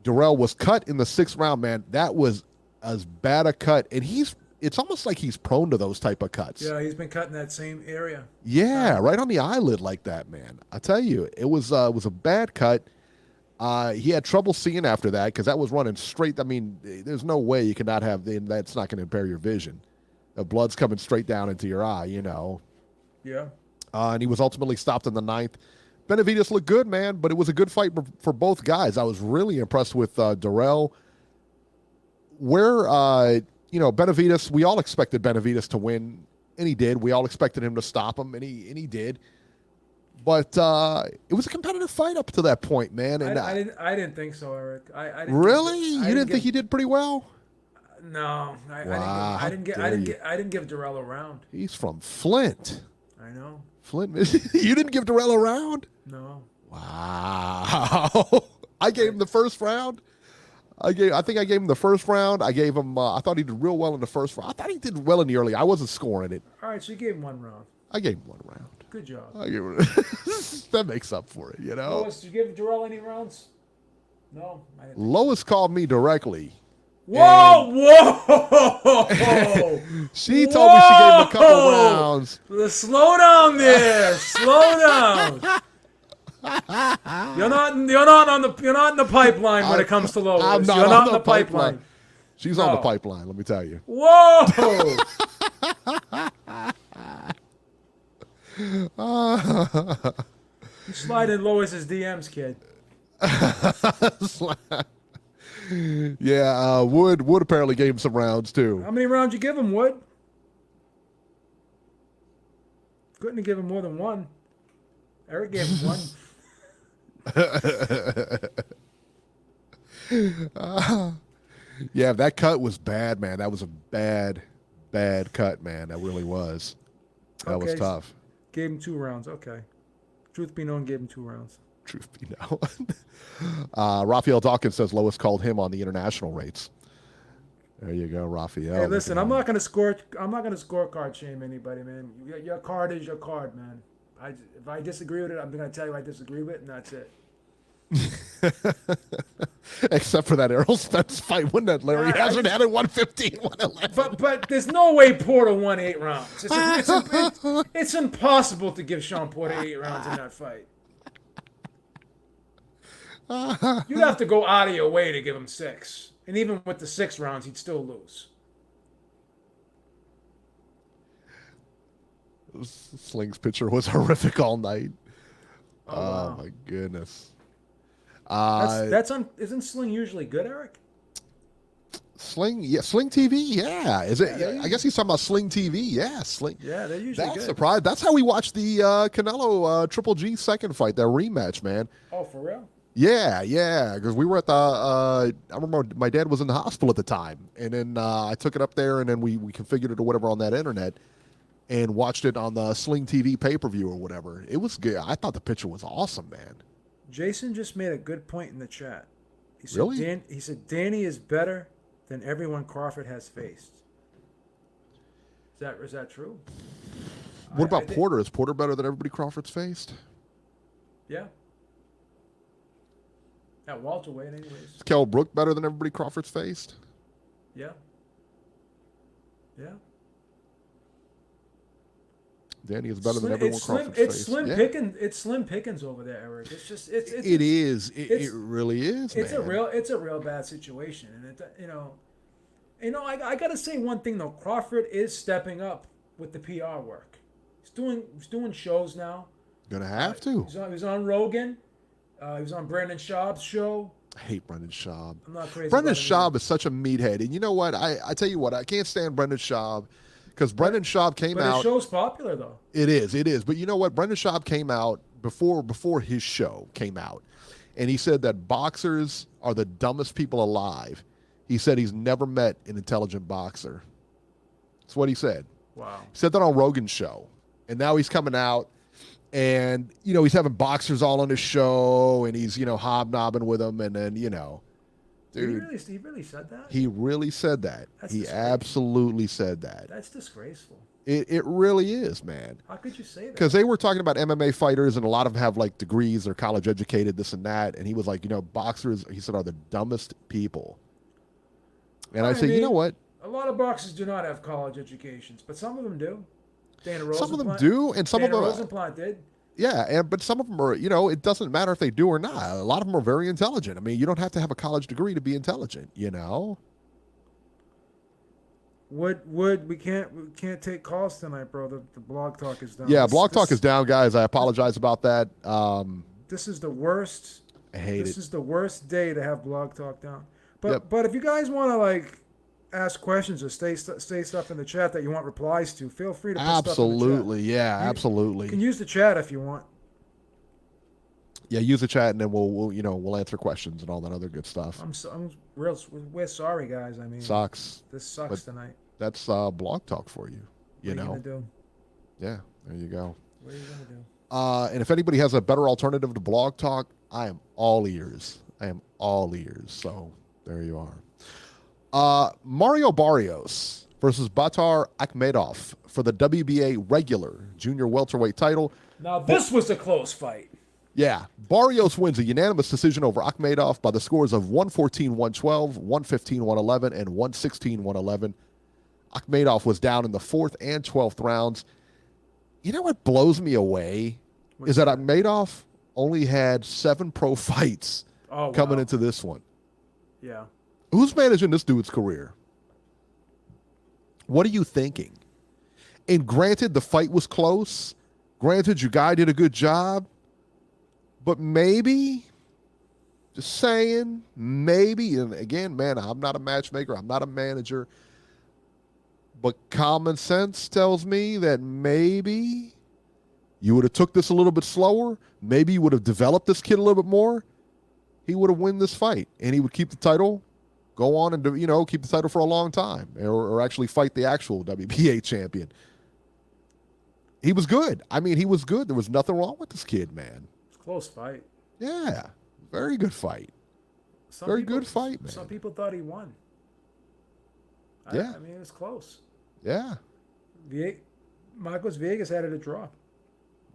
Durrell was cut in the 6th round, man. That was as bad a cut, and it's almost like he's prone to those type of cuts. Yeah, he's been cut in that same area. Yeah, right on the eyelid like that, man. I tell you, it was a bad cut. He had trouble seeing after that because that was running straight. I mean, there's no way you cannot have that's not going to impair your vision. The blood's coming straight down into your eye, Yeah. And he was ultimately stopped in the 9th. Benavidez looked good, man, but it was a good fight for both guys. I was really impressed with Durrell. Benavidez, we all expected Benavidez to win, and he did. We all expected him to stop him, and he did. But it was a competitive fight up to that point, man. And I didn't think so, Eric. I didn't really? You didn't think he did pretty well? No, Wow, I didn't give Durrell a round. He's from Flint. I know. Flint, you didn't give Durrell a round? No. Wow. I gave him the first round. I think I gave him the first round. I gave him. I thought he did real well in the first round. I thought he did well in the early. I wasn't scoring it. All right, so you gave him 1 round. I gave him 1 round. Good job. That makes up for it, Lois, did you give Durrell any rounds? No, I didn't. Lois called me directly. Whoa! She told me she gave him a couple rounds. Slow down there. Slow down. You're not in the pipeline when it comes to Lois. I'm not You're on not in the the pipeline. She's on the pipeline, let me tell you. Whoa! You slide in Lois's DMs, kid. Yeah, Wood apparently gave him some rounds too. How many rounds you give him, Wood? Couldn't have given more than 1. Eric gave him 1. Yeah, that cut was bad, man. That was a bad cut, man. That really was. That was tough. Gave him 2 rounds. Okay. Truth be known, gave him 2 rounds. Truth be known. Raphael Dawkins says Lois called him on the international rates. There you go, Raphael. Hey, listen, I'm not gonna scorecard shame anybody, man. Your card is your card, man. If I disagree with it, I'm gonna tell you I disagree with it, and that's it. Except for that Errol Spence fight when that Larry Hazard had at 115, 111. But there's no way Porter won 8 rounds. It's impossible to give Shawn Porter 8 rounds in that fight. You'd have to go out of your way to give him 6. And even with the 6 rounds, he'd still lose. Sling's picture was horrific all night. Wow. My goodness. Isn't Sling usually good, Eric? Sling TV, yeah. Is it? Yeah, I guess he's talking about Sling TV, yeah. Sling. Yeah, they're usually good. That's surprised. That's how we watched the Canelo Triple G second fight, that rematch, man. Oh, for real? Yeah, because we were at the. I remember my dad was in the hospital at the time, and then I took it up there, and then we configured it or whatever on that internet, and watched it on the Sling TV pay-per-view or whatever. It was good. I thought the picture was awesome, man. Jason just made a good point in the chat. He said, Really? He said Danny is better than everyone Crawford has faced. Is that true? What about Porter? Is Porter better than everybody Crawford's faced? Yeah. At welterweight, anyways. Is Kell Brook better than everybody Crawford's faced? Yeah. Yeah. Danny is better than everyone Crawford's faced. It's slim pickings over there, Eric. It's just it really is. It's a real bad situation, and I gotta say one thing though. Crawford is stepping up with the PR work. He's doing shows now. Gonna have to. He was on Rogan. He was on Brandon Schaub's show. I hate Brendan Schaub. I'm not crazy. Brendan about him either. Schaub is such a meathead. And you know what? I tell you what, I can't stand Brendan Schaub because Brendan Schaub came But out. his show's popular though. It is. But you know what? Brendan Schaub came out before his show came out. And he said that boxers are the dumbest people alive. He said he's never met an intelligent boxer. That's what he said. Wow. He said that on Rogan's show. And now he's coming out and, he's having boxers all on his show and he's, hobnobbing with them. And then, dude. He really said that? He really said that. That's He disgraceful. absolutely said that. That's disgraceful. It really is, man. How could you say that? Because they were talking about MMA fighters, and a lot of them have like degrees or college educated, this and that. And he was like, boxers, he said, are the dumbest people. And I said, you know what? A lot of boxers do not have college educations, but some of them do. Dana Rosenblatt. Some of them do, and some Dana of them, Rosenblatt did. yeah. But some of them are, it doesn't matter if they do or not. A lot of them are very intelligent. I mean, you don't have to have a college degree to be intelligent, We can't take calls tonight, bro. The blog talk is down. Yeah, Blog Talk is down, guys. I apologize about that. This is the worst. I hate This it. is the worst day to have Blog Talk down. But Yep. but if you guys want to ask questions or say stuff in the chat that you want replies to, feel free to put stuff in the Absolutely, yeah, You absolutely. chat. You can use the chat if you want. Yeah, use the chat, and then we'll answer questions and all that other good stuff. We're sorry, guys. I mean, Sucks. this sucks tonight. That's Blog Talk for you. What are you gonna do? Yeah, there you go. What are you gonna do? And if anybody has a better alternative to Blog Talk, I am all ears. So there you are. Mario Barrios versus Batar Akhmedov for the WBA regular junior welterweight title. Now this was a close fight. Yeah, Barrios wins a unanimous decision over Akhmedov by the scores of 114-112, 115-111, and 116-111. Akhmedov was down in the 4th and 12th rounds. You know what blows me away is that Akhmedov only had 7 pro fights coming into this one. Yeah. Who's managing this dude's career? What are you thinking? And granted, the fight was close. Granted, your guy did a good job. But maybe, just saying, maybe, and again, man, I'm not a matchmaker. I'm not a manager. But common sense tells me that maybe you would have took this a little bit slower. Maybe you would have developed this kid a little bit more. He would have won this fight, and he would keep the title, go on and, keep the title for a long time, or actually fight the actual WBA champion. He was good. I mean, he was good. There was nothing wrong with this kid, man. Close fight. Yeah, very good fight. Good fight, man. Some people thought he won. Yeah. I mean, it was close. Yeah. Marcos Viegas had it a draw.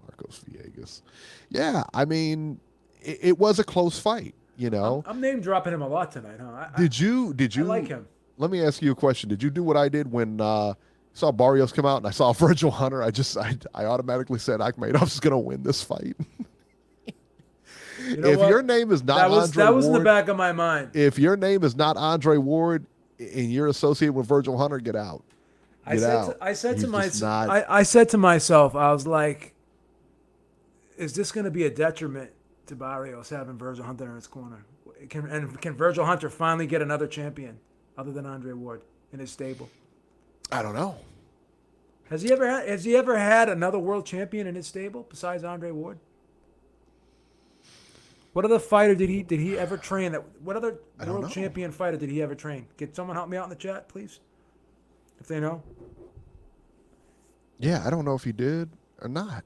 Marcos Viegas. Yeah, I mean, it was a close fight, I'm name dropping him a lot tonight, huh? Did you? I like him. Let me ask you a question. Did you do what I did when saw Barrios come out and I saw Virgil Hunter? I automatically said Akhmedov's going to win this fight. You know if what? your name is not Andre that was Ward, in the back of my mind. If your name is not Andre Ward and you're associated with Virgil Hunter, get out. I said to Not... myself, I was like, is this going to be a detriment to Barrios having Virgil Hunter in his corner? Can Virgil Hunter finally get another champion other than Andre Ward in his stable? I don't know. Has he ever had another world champion in his stable besides Andre Ward? What other fighter did he ever train? What other world champion fighter did he ever train? Can someone help me out in the chat, please? If they know. Yeah, I don't know if he did or not.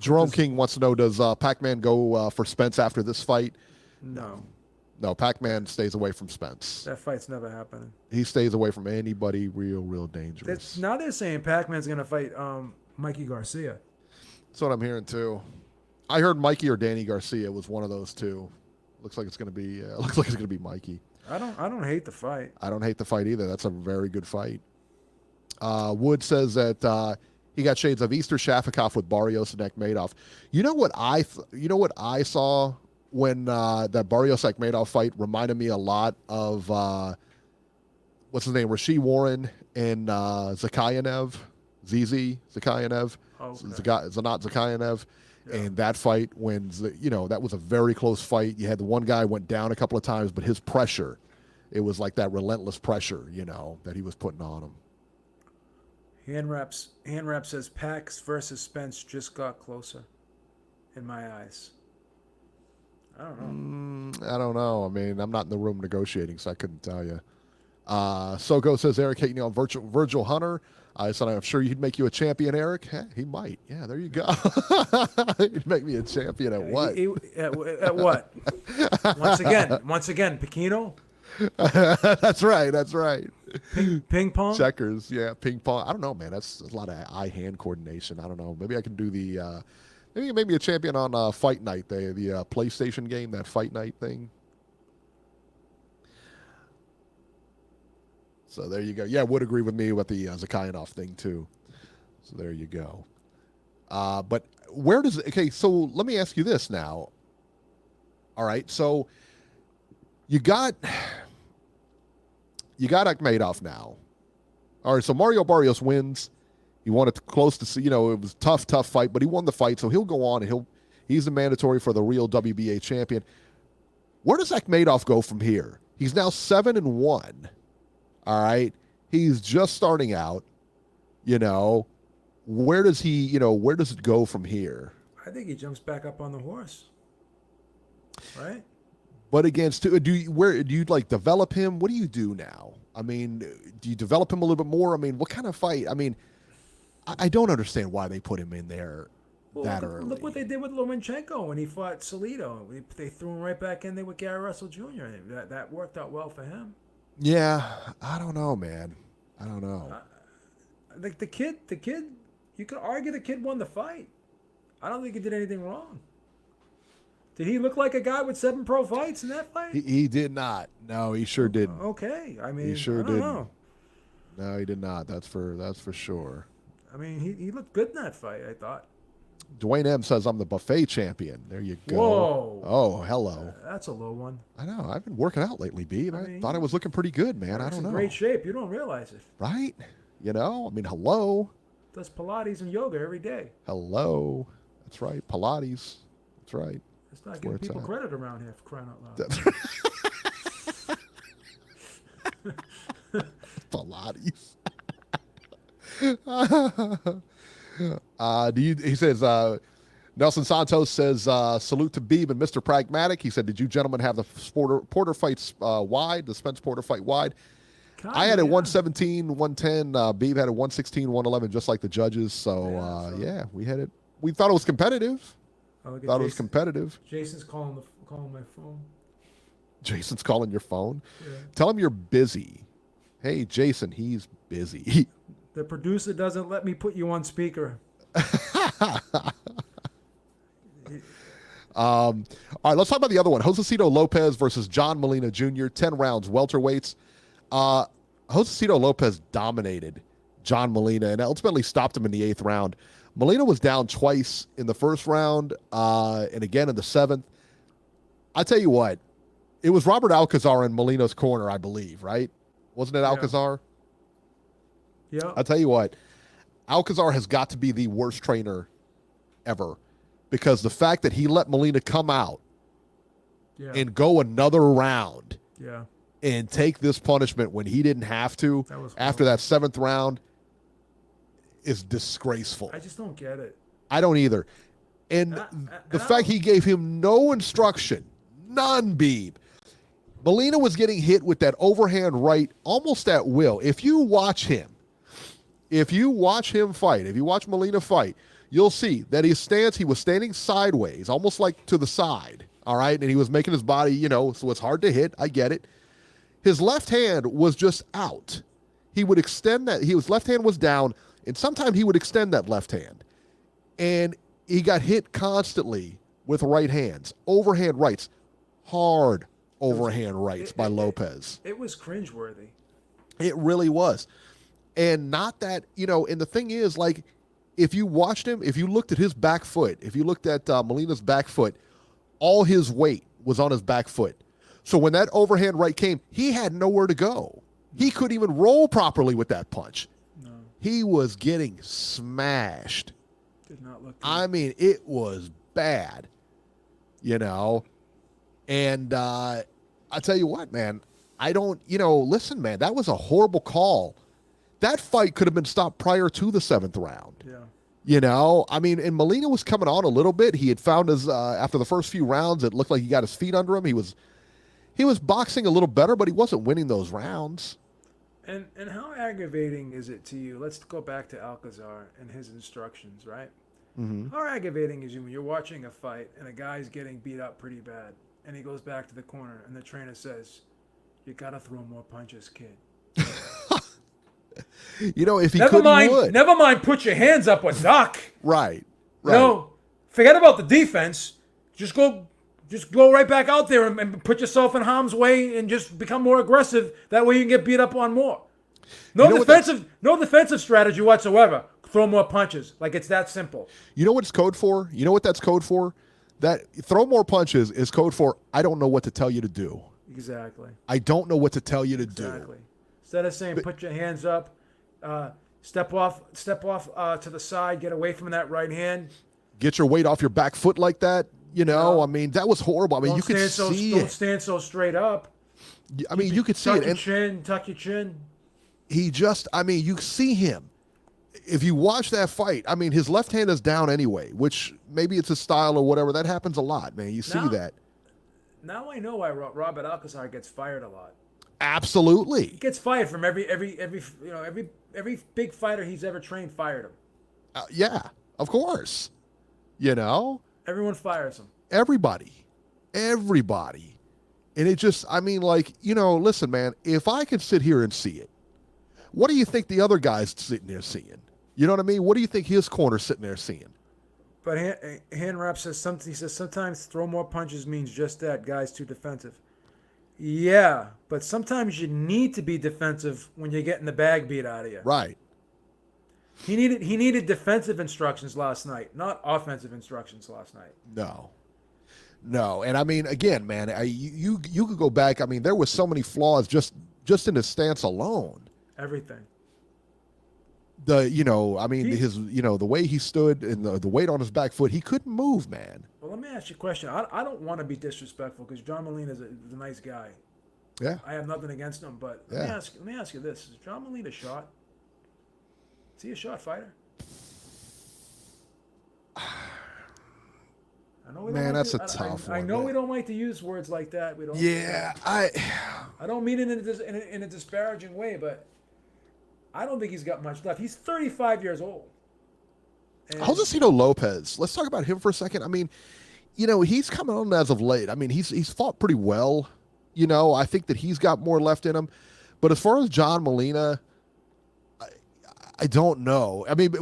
Jerome King wants to know, does Pac-Man go for Spence after this fight? No, Pac-Man stays away from Spence. That fight's never happening. He stays away from anybody real dangerous. Now they're saying Pac-Man's going to fight Mikey Garcia. That's what I'm hearing too. I heard Mikey or Danny Garcia was one of those two. Looks like it's going to be Mikey. I don't hate the fight. I don't hate the fight either. That's a very good fight. Wood says that he got shades of Easter Shafikov with Barrios and Akhmedov. You know what I saw when that Barrios Akhmedov fight reminded me a lot of what's his name, Rasheed Warren and Zakayev, ZZ Zakayev, Okay. Zanat Zakayev. And that fight wins. That was a very close fight. You had the one guy went down a couple of times, but his pressure, it was like that relentless pressure, that he was putting on him. Hand wrap says Pax versus Spence just got closer in my eyes. I don't know. I don't know. I mean, I'm not in the room negotiating, so I couldn't tell you. Soko says, Eric hating on Virgil Hunter. I said, I'm sure he'd make you a champion, Eric. Hey, he might. Yeah, there you go. He'd make me a champion at what? At what? Once again, Pekino? That's right. Ping pong? Checkers, yeah, ping pong. I don't know, man. That's a lot of eye-hand coordination. I don't know. Maybe I can do the, maybe a champion on Fight Night, the PlayStation game, that Fight Night thing. So there you go. Yeah, would agree with me with the Zakayanov thing too. So there you go. But where does okay? So let me ask you this now. All right, so you got Madoff now. All right, so Mario Barrios wins. He won it close to see. It was a tough fight, but he won the fight, so he'll go on and he's the mandatory for the real WBA champion. Where does Madoff go from here? He's now 7-1. All right. He's just starting out, where does where does it go from here? I think he jumps back up on the horse. Right? But against, do you like develop him? What do you do now? I mean, do you develop him a little bit more? I mean, what kind of fight? I mean, I don't understand why they put him in there that early. Look what they did with Lomachenko when he fought Salido. They threw him right back in there with Gary Russell Jr. That worked out well for him. Yeah, I don't know, man. I don't know. The kid, you could argue the kid won the fight. I don't think he did anything wrong. Did he look like a guy with 7 pro fights in that fight? He did not. No, he sure didn't. Okay, I mean, he sure didn't. Know. No, he did not. That's for sure. I mean, he looked good in that fight, I thought. Dwayne M says, I'm the buffet champion. There you go. Whoa. Oh, hello. That's a low one. I know. I've been working out lately, Beeb. I thought I was looking pretty good, man. I don't know. In great shape. You don't realize it. Right? I mean, hello. Does Pilates and yoga every day. Hello. That's right. Pilates. That's right. It's not giving people credit around here for crying out loud. That's Pilates. He says, Nelson Santos says, salute to Beeb and Mr. Pragmatic. He said, did you gentlemen have the Porter fights wide, the Spence Porter fight wide? I had it 117, 110. Beeb had it 116, 111, just like the judges. So, yeah, we had it. We thought it was competitive. It was competitive. Jason's calling my phone. Jason's calling your phone? Yeah. Tell him you're busy. Hey, Jason, he's busy. The producer doesn't let me put you on speaker. All right, let's talk about the other one. Josecito Lopez versus John Molina Jr., 10 rounds, welterweights. Josecito Lopez dominated John Molina and ultimately stopped him in the 8th round. Molina was down twice in the 1st round and again in the 7th. I tell you what, it was Robert Alcazar in Molina's corner, I believe, right? Wasn't it Alcazar? Yeah. I'll tell you what, Alcazar has got to be the worst trainer ever because the fact that he let Molina come out and go another round and take this punishment when he didn't have to after that 7th round is disgraceful. I just don't get it. I don't either. And the fact he gave him no instruction, none, Beeb. Molina was getting hit with that overhand right almost at will. If you watch him fight, if you watch Molina fight, you'll see that his stance, he was standing sideways, almost like to the side, all right? And he was making his body, so it's hard to hit. I get it. His left hand was just out. He would extend that. His left hand was down, and sometimes he would extend that left hand. And he got hit constantly with right hands, overhand rights, hard overhand rights by Lopez. It was cringeworthy. It really was. And not that, and the thing is, like, if you watched him, if you looked at his back foot, if you looked at Molina's back foot, all his weight was on his back foot. So when that overhand right came, he had nowhere to go. He couldn't even roll properly with that punch. No. He was getting smashed. Did not look good. I mean, it was bad, And I tell you what, man, listen, man, that was a horrible call. That fight could have been stopped prior to the 7th round. Yeah. I mean, and Molina was coming on a little bit. He had found his, after the first few rounds, it looked like he got his feet under him. He was boxing a little better, but he wasn't winning those rounds. And how aggravating is it to you? Let's go back to Alcazar and his instructions, right? Mm-hmm. How aggravating is it when you're watching a fight and a guy's getting beat up pretty bad, and he goes back to the corner and the trainer says, "You gotta throw more punches, kid." If he never mind, would. never mind. Put your hands up or duck. Right. No, forget about the defense. Just go right back out there and put yourself in harm's way and just become more aggressive. That way you can get beat up on more. No defensive strategy whatsoever. Throw more punches. Like, it's that simple. You know what it's code for? You know what that's code for? That throw more punches is code for I don't know what to tell you to do. Exactly. I don't know what to tell you to do. Exactly. Instead of saying put your hands up, step off to the side, get away from that right hand. Get your weight off your back foot like that. I mean, that was horrible. I mean, you could see it. Don't stand so straight up. I mean, you could see it. Tuck your chin. You see him. If you watch that fight, I mean, his left hand is down anyway, which maybe it's his style or whatever. That happens a lot, man. You see that. Now I know why Robert Alcazar gets fired a lot. Absolutely. He gets fired from every big fighter he's ever trained fired him. Yeah, of course. Everyone fires him. Everybody. And it just, listen, man, if I could sit here and see it, what do you think the other guy's sitting there seeing? You know what I mean? What do you think his corner's sitting there seeing? But Hand Rap says something. He says sometimes throw more punches means just that. Guy's too defensive. Yeah, but sometimes you need to be defensive when you're getting the bag beat out of you. Right. He needed defensive instructions last night, not offensive instructions last night. No, and I mean, again, man, you could go back. I mean, there was so many flaws just in his stance alone. Everything. His, the way he stood and the weight on his back foot, he couldn't move, man. Well, let me ask you a question. I don't want to be disrespectful because John Molina is a nice guy. Yeah. I have nothing against him, but let me ask you this: is John Molina shot? Is he a shot fighter? I know that's a tough one. I know we don't like to use words like that. We don't. Yeah, I don't mean it in a disparaging way, but I don't think he's got much left. He's 35 years old. Josecito Lopez. Let's talk about him for a second. I mean, he's coming on as of late. I mean, he's fought pretty well. I think that he's got more left in him. But as far as John Molina, I don't know. I mean,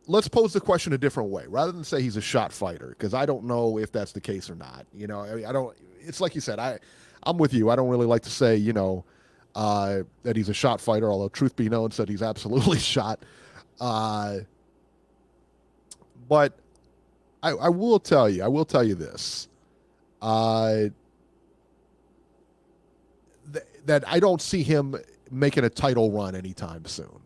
let's pose the question a different way, rather than say he's a shot fighter, because I don't know if that's the case or not. I don't. It's like you said. I'm with you. I don't really like to say, that he's a shot fighter. Although truth be known, said he's absolutely shot. But I will tell you this. That I don't see him making a title run anytime soon.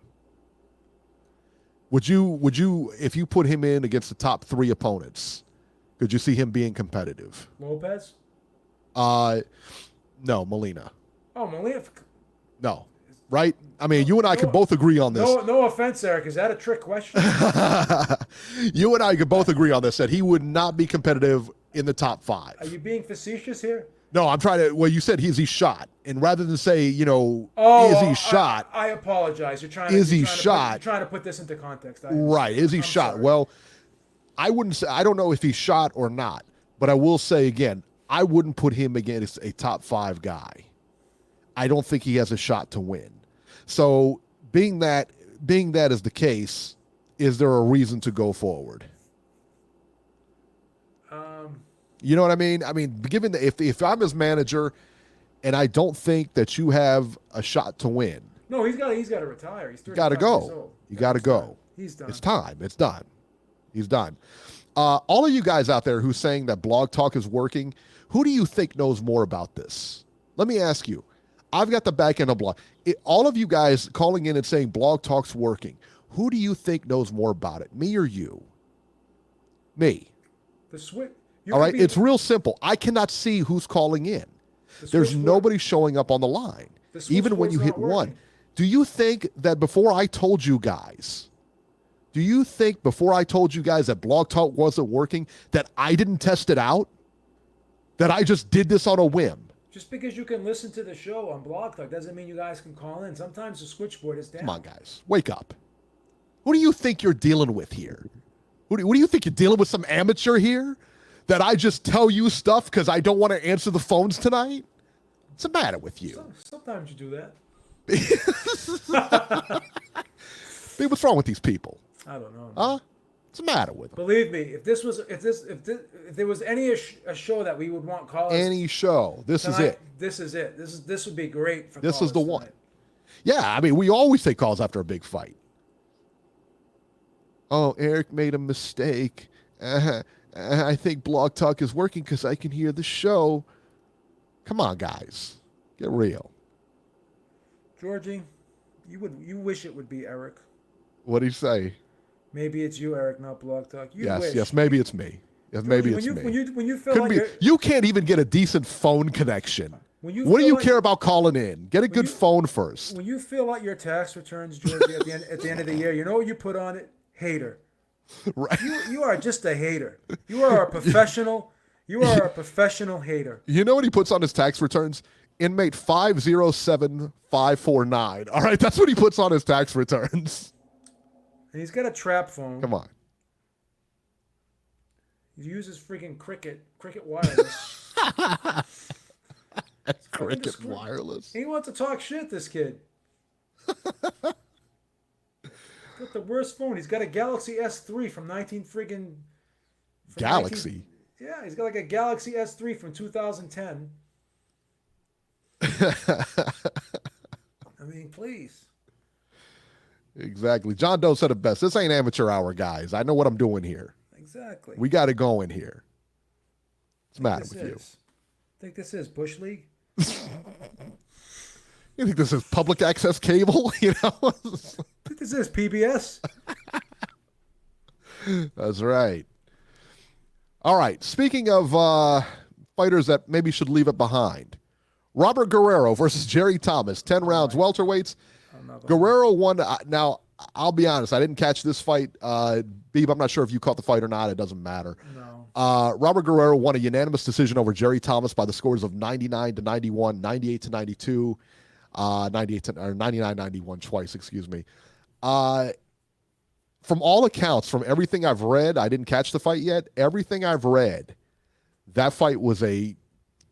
Would you, if you put him in against the top 3 opponents, could you see him being competitive? Lopez? No, Molina. Oh, Molina? No, right? I mean, you and I could both agree on this. No offense, Eric. Is that a trick question? You and I could both agree on this, that he would not be competitive in the top 5. Are you being facetious here? No, I'm trying to. Well, you said he's shot, and rather than say, is he shot? I apologize. You're trying to put this into context. Right? Is he shot? Sorry. Well, I wouldn't say. I don't know if he's shot or not, but I will say again, I wouldn't put him against a top 5 guy. I don't think he has a shot to win. So, being that is the case, is there a reason to go forward? You know what I mean? I mean, given if I'm his manager, and I don't think that you have a shot to win. No, he's got to retire. He's 35 got to go. years old. You got to go. He's done. It's time. It's done. He's done. All of you guys out there who's saying that Blog Talk is working, who do you think knows more about this? Let me ask you. I've got the back end of Blog. All of you guys calling in and saying Blog Talk's working, who do you think knows more about it, me or you? Me. The switch. All right? It's real simple. I cannot see who's calling in. There's nobody showing up on the line, even when you hit one. Do you think that before I told you guys that Blog Talk wasn't working, that I didn't test it out? That I just did this on a whim? Just because you can listen to the show on Blog Talk doesn't mean you guys can call in. Sometimes the switchboard is down. Come on, guys. Wake up. Who do you think you're dealing with here? What do you think you're dealing with, some amateur here? That I just tell you stuff because I don't want to answer the phones tonight? What's the matter with you? Sometimes you do that. Hey, what's wrong with these people? I don't know. Huh? What's the matter with them? Believe me, if there was a show that we would want callers, any show, this is it. This is it. This would be great for. This is the one. Tonight. Yeah, I mean, we always take calls after a big fight. Oh, Eric made a mistake. I think Blog Talk is working because I can hear the show. Come on, guys, get real. Georgie, you wish it would be Eric. What do you say? Maybe it's you, Eric, not Blog Talk. Yes, maybe it's me. Yes, maybe it's me. When you feel like you can't even get a decent phone connection. What do you care about calling in? Get a good phone first. When you fill out your tax returns, Georgie, at the end of the year, you know what you put on it? Hater. Right. You are just a hater. You are a professional. You are a professional hater. You know what he puts on his tax returns? Inmate 507549. All right, that's what he puts on his tax returns. And he's got a trap phone. Come on. He uses freaking Cricket Wireless. Cricket Wireless. He wants to talk shit, this kid. Got the worst phone. He's got a Galaxy S3 from 19 friggin' Galaxy. Yeah, he's got like a Galaxy S3 from 2010. I mean, please. Exactly. John Doe said it best. This ain't amateur hour, guys. I know what I'm doing here. Exactly. We got it going here. What's the matter with you? Think this is Bush League? You think this is public access cable? You know? Think this is PBS? That's right. All right. Speaking of fighters that maybe should leave it behind, Robert Guerrero versus Jerry Thomas, 10 rounds, welterweights. Guerrero won. Now, I'll be honest. I didn't catch this fight. Beeb, I'm not sure if you caught the fight or not. It doesn't matter. No. Robert Guerrero won a unanimous decision over Jerry Thomas by the scores of 99-91, 98-92, 99-91 twice, excuse me. From all accounts, from everything I've read, I didn't catch the fight yet. Everything I've read, that fight was a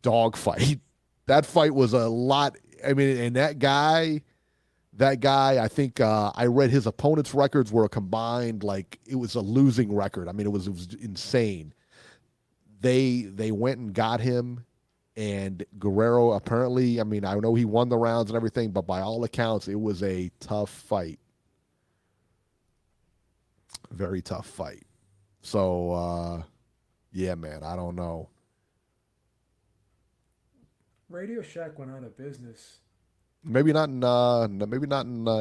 dog fight. That fight was a lot. I mean, and that guy, I think I read his opponent's records were a combined, like, it was a losing record. I mean, it was insane. They went and got him, and Guerrero apparently, I mean, I know he won the rounds and everything, but by all accounts, it was a tough fight. Very tough fight. So, yeah, man, I don't know. Radio Shack went out of business. Maybe not in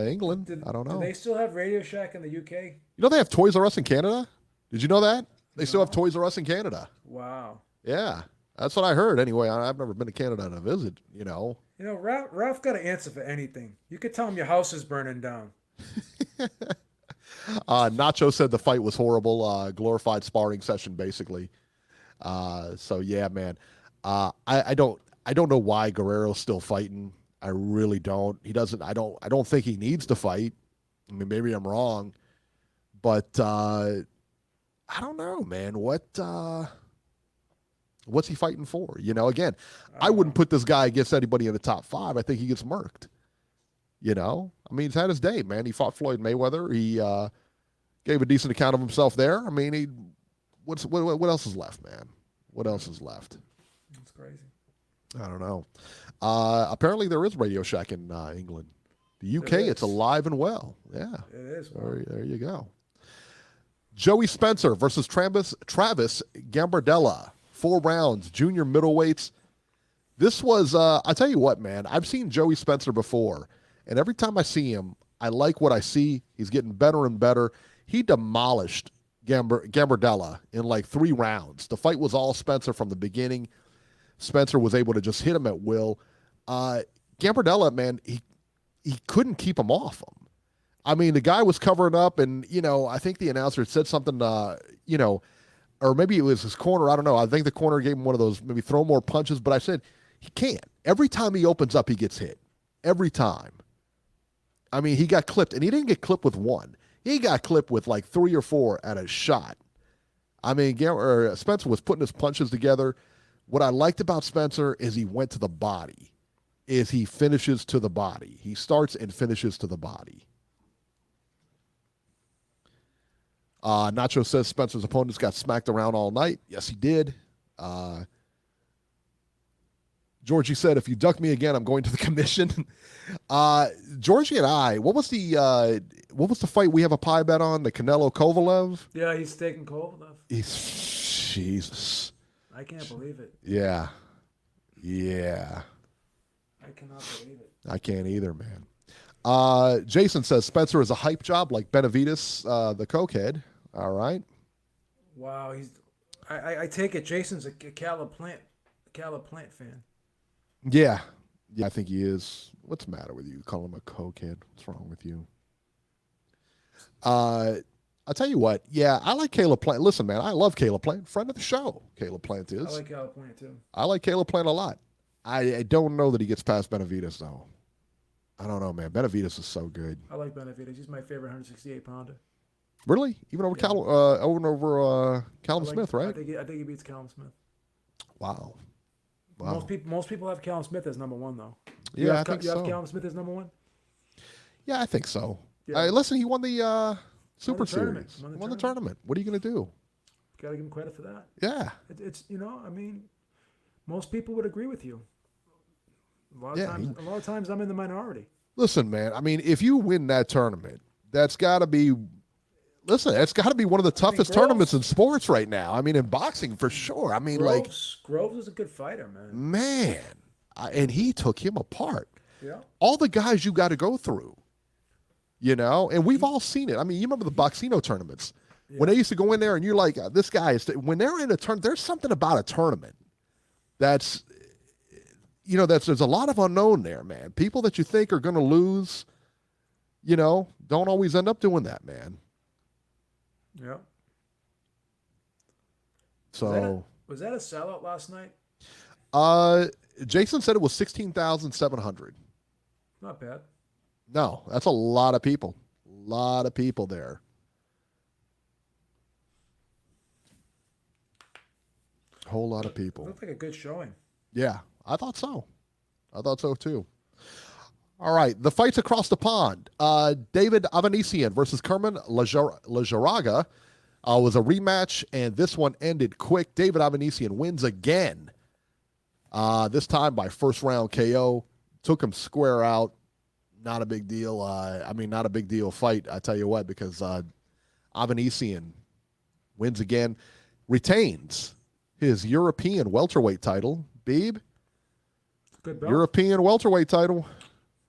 England. I don't know. Do they still have Radio Shack in the UK? You know they have Toys R Us in Canada? Did you know that? They still have Toys R Us in Canada. Wow. Yeah. That's what I heard anyway. I've never been to Canada to visit, you know. You know, Ralph got an answer for anything. You could tell him your house is burning down. Nacho said the fight was horrible. Glorified sparring session, basically. So yeah, man. I don't know why Guerrero's still fighting. I really don't. He doesn't. I don't think he needs to fight. I mean, maybe I'm wrong, but I don't know, man. What's he fighting for? You know, again, I wouldn't put this guy against anybody in the top 5. I think he gets murked. You know, I mean, he's had his day, man. He fought Floyd Mayweather. He gave a decent account of himself there. I mean, what else is left, man? What else is left? That's crazy. I don't know. Apparently, there is Radio Shack in England. The UK, it's alive and well. Yeah, it is. There you go. Joey Spencer versus Travis Gambardella. 4 rounds, junior middleweights. This was, I tell you what, man. I've seen Joey Spencer before, and every time I see him, I like what I see. He's getting better and better. He demolished Gambardella in like 3 rounds. The fight was all Spencer from the beginning. Spencer was able to just hit him at will. Gambardella, man, he couldn't keep him off him. I mean, the guy was covering up, and, I think the announcer said something, or maybe it was his corner. I don't know. I think the corner gave him one of those, maybe throw more punches, but I said, he can't. Every time he opens up, he gets hit. Every time. I mean, he got clipped, and he didn't get clipped with one. He got clipped with like 3 or 4 at a shot. I mean, Spencer was putting his punches together. What I liked about Spencer is he went to the body, is he finishes to the body. He starts and finishes to the body. Nacho says Spencer's opponents got smacked around all night. Yes, he did. Georgie said, if you duck me again, I'm going to the commission. Georgie and I, what was the fight we have a pie bet on? The Canelo Kovalev? Yeah, he's taking Kovalev. Jesus. I can't believe it. Yeah. I cannot believe it. I can't either, man. Jason says Spencer is a hype job like Benavidez, the cokehead. All right. Wow, I take it Jason's a Caleb Plant fan. Yeah, I think he is. What's the matter with you? Call him a cokehead. What's wrong with you? I'll tell you what. Yeah, I like Caleb Plant. Listen, man, I love Caleb Plant. Friend of the show, Caleb Plant is. I like Caleb Plant too. I like Caleb Plant a lot. I don't know that he gets past Benavidez though. I don't know, man. Benavidez is so good. I like Benavidez. He's my favorite 168 pounder. Really? Even over Callum Smith, right? I think he beats Callum Smith. Wow. Most people have Callum Smith as number 1 though. Yeah, I think so. You have Callum Smith as number 1? Yeah, I think so. Yeah. Listen, he won the Super Series. Won the tournament. What are you going to do? Got to give him credit for that. Yeah. It's I mean, most people would agree with you. A lot of times I'm in the minority. Listen, man. I mean, if you win that tournament, that's got to be. Listen, it's got to be one of the toughest tournaments in sports right now. I mean, in boxing for sure. I mean, Groves is a good fighter, man. Man, and he took him apart. Yeah. All the guys you got to go through, and we've all seen it. I mean, you remember the Boxino tournaments when they used to go in there, and you're like, this guy is. When they're in a tournament, there's something about a tournament that's. There's a lot of unknown there, man. People that you think are going to lose, don't always end up doing that, man. Yeah. So was that a sellout last night? Jason said it was 16,700. Not bad. No, that's a lot of people. A lot of people there. Whole lot of people. Looked like a good showing. Yeah, I thought so. I thought so too. All right, the fights across the pond. David Avanesian versus Kerman Lajaraga was a rematch, and this one ended quick. David Avanesian wins again, this time by first round KO. Took him square out. Not a big deal. Not a big deal fight, I tell you what, because Avanesian wins again, retains his European welterweight title. Beeb, good belt. European welterweight title.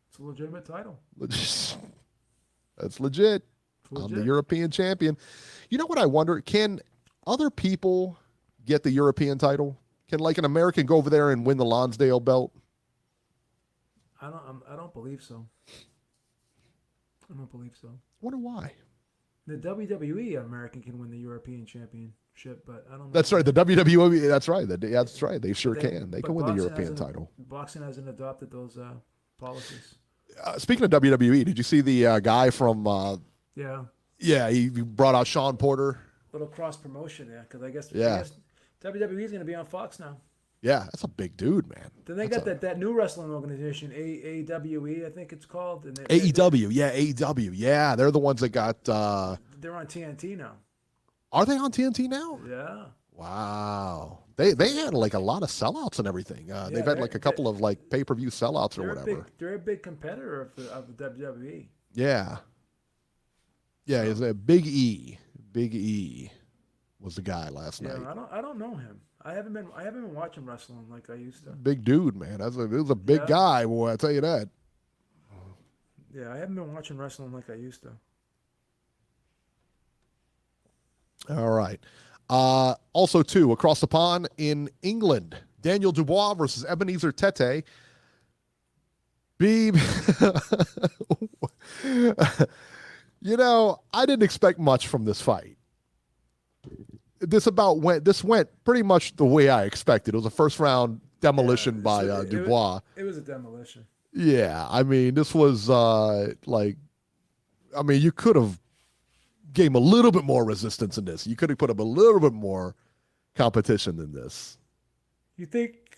It's a legitimate title. That's legit. I'm the European champion. You know what I wonder? Can other people get the European title? Can like an American go over there and win the Lonsdale belt? I don't believe so. I don't believe so. Wonder why. The WWE American can win the European championship, but I don't know. That's right. The WWE. That's right. That's right. They sure can. They can win the European title. Boxing hasn't adopted those policies. Speaking of WWE, did you see the guy from? Yeah. Yeah, he brought out Shawn Porter. Little cross promotion there, because I guess WWE is going to be on Fox now. Yeah, that's a big dude, man. Then they got that new wrestling organization, AEW, I think it's called. And AEW, AEW. Yeah, they're the ones that got. They're on TNT now. Are they on TNT now? Yeah. Wow. They had like a lot of sellouts and everything. They've had like a couple of like pay-per-view sellouts or whatever. They're a big competitor of the WWE. Yeah. Yeah, he's a Big E. Big E was the guy last night. I don't know him. I haven't been watching wrestling like I used to. Big dude, man. He was a big guy, boy. I tell you that. Yeah, I haven't been watching wrestling like I used to. All right. Also, too, across the pond in England, Daniel Dubois versus Ebenezer Tete. Beeb. I didn't expect much from this fight. This went pretty much the way I expected. It was a first round demolition by Dubois. It was a demolition. Yeah, I mean, this was you could have gave him a little bit more resistance in this. You could have put up a little bit more competition than this. You think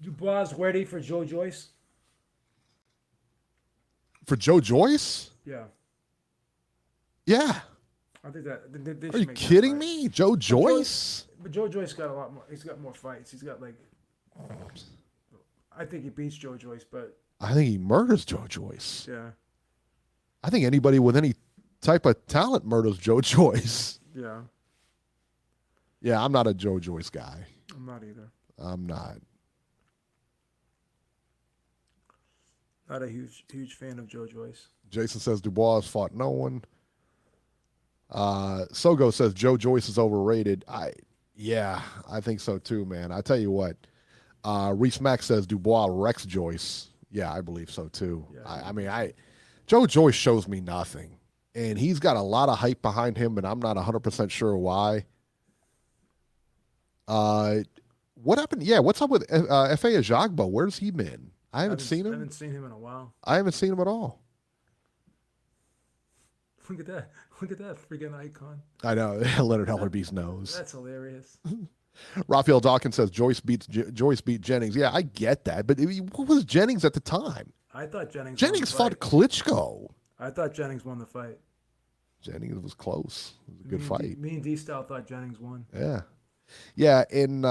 Dubois is ready for Joe Joyce? For Joe Joyce? Yeah. Yeah. I think that they Are you kidding me? Joe Joyce? But Joe Joyce got a lot more. He's got more fights. He's got I think he beats Joe Joyce, but I think he murders Joe Joyce. Yeah. I think anybody with any type of talent murders Joe Joyce. Yeah. Yeah, I'm not a Joe Joyce guy. I'm not either. I'm not. Not a huge fan of Joe Joyce. Jason says Dubois fought no one. Sogo says Joe Joyce is overrated. I think so too, man. I tell you what. Reese Mack says Dubois wrecks Joyce. Yeah, I believe so too. Yeah. Joe Joyce shows me nothing. And he's got a lot of hype behind him, and I'm not 100% sure why. What happened? Yeah, what's up with F.A. Ajagba? Where's he been? I haven't seen him. I haven't seen him in a while. I haven't seen him at all. Look at that. Look at that freaking icon. I know. Leonard Ellerby's nose. That's hilarious. Raphael Dawkins says Joyce beat Jennings. Yeah, I get that. But what was Jennings at the time? I thought Jennings fought Klitschko. I thought Jennings won the fight. Jennings was close. It was a good fight. Me and D-Style thought Jennings won. Yeah. Yeah, and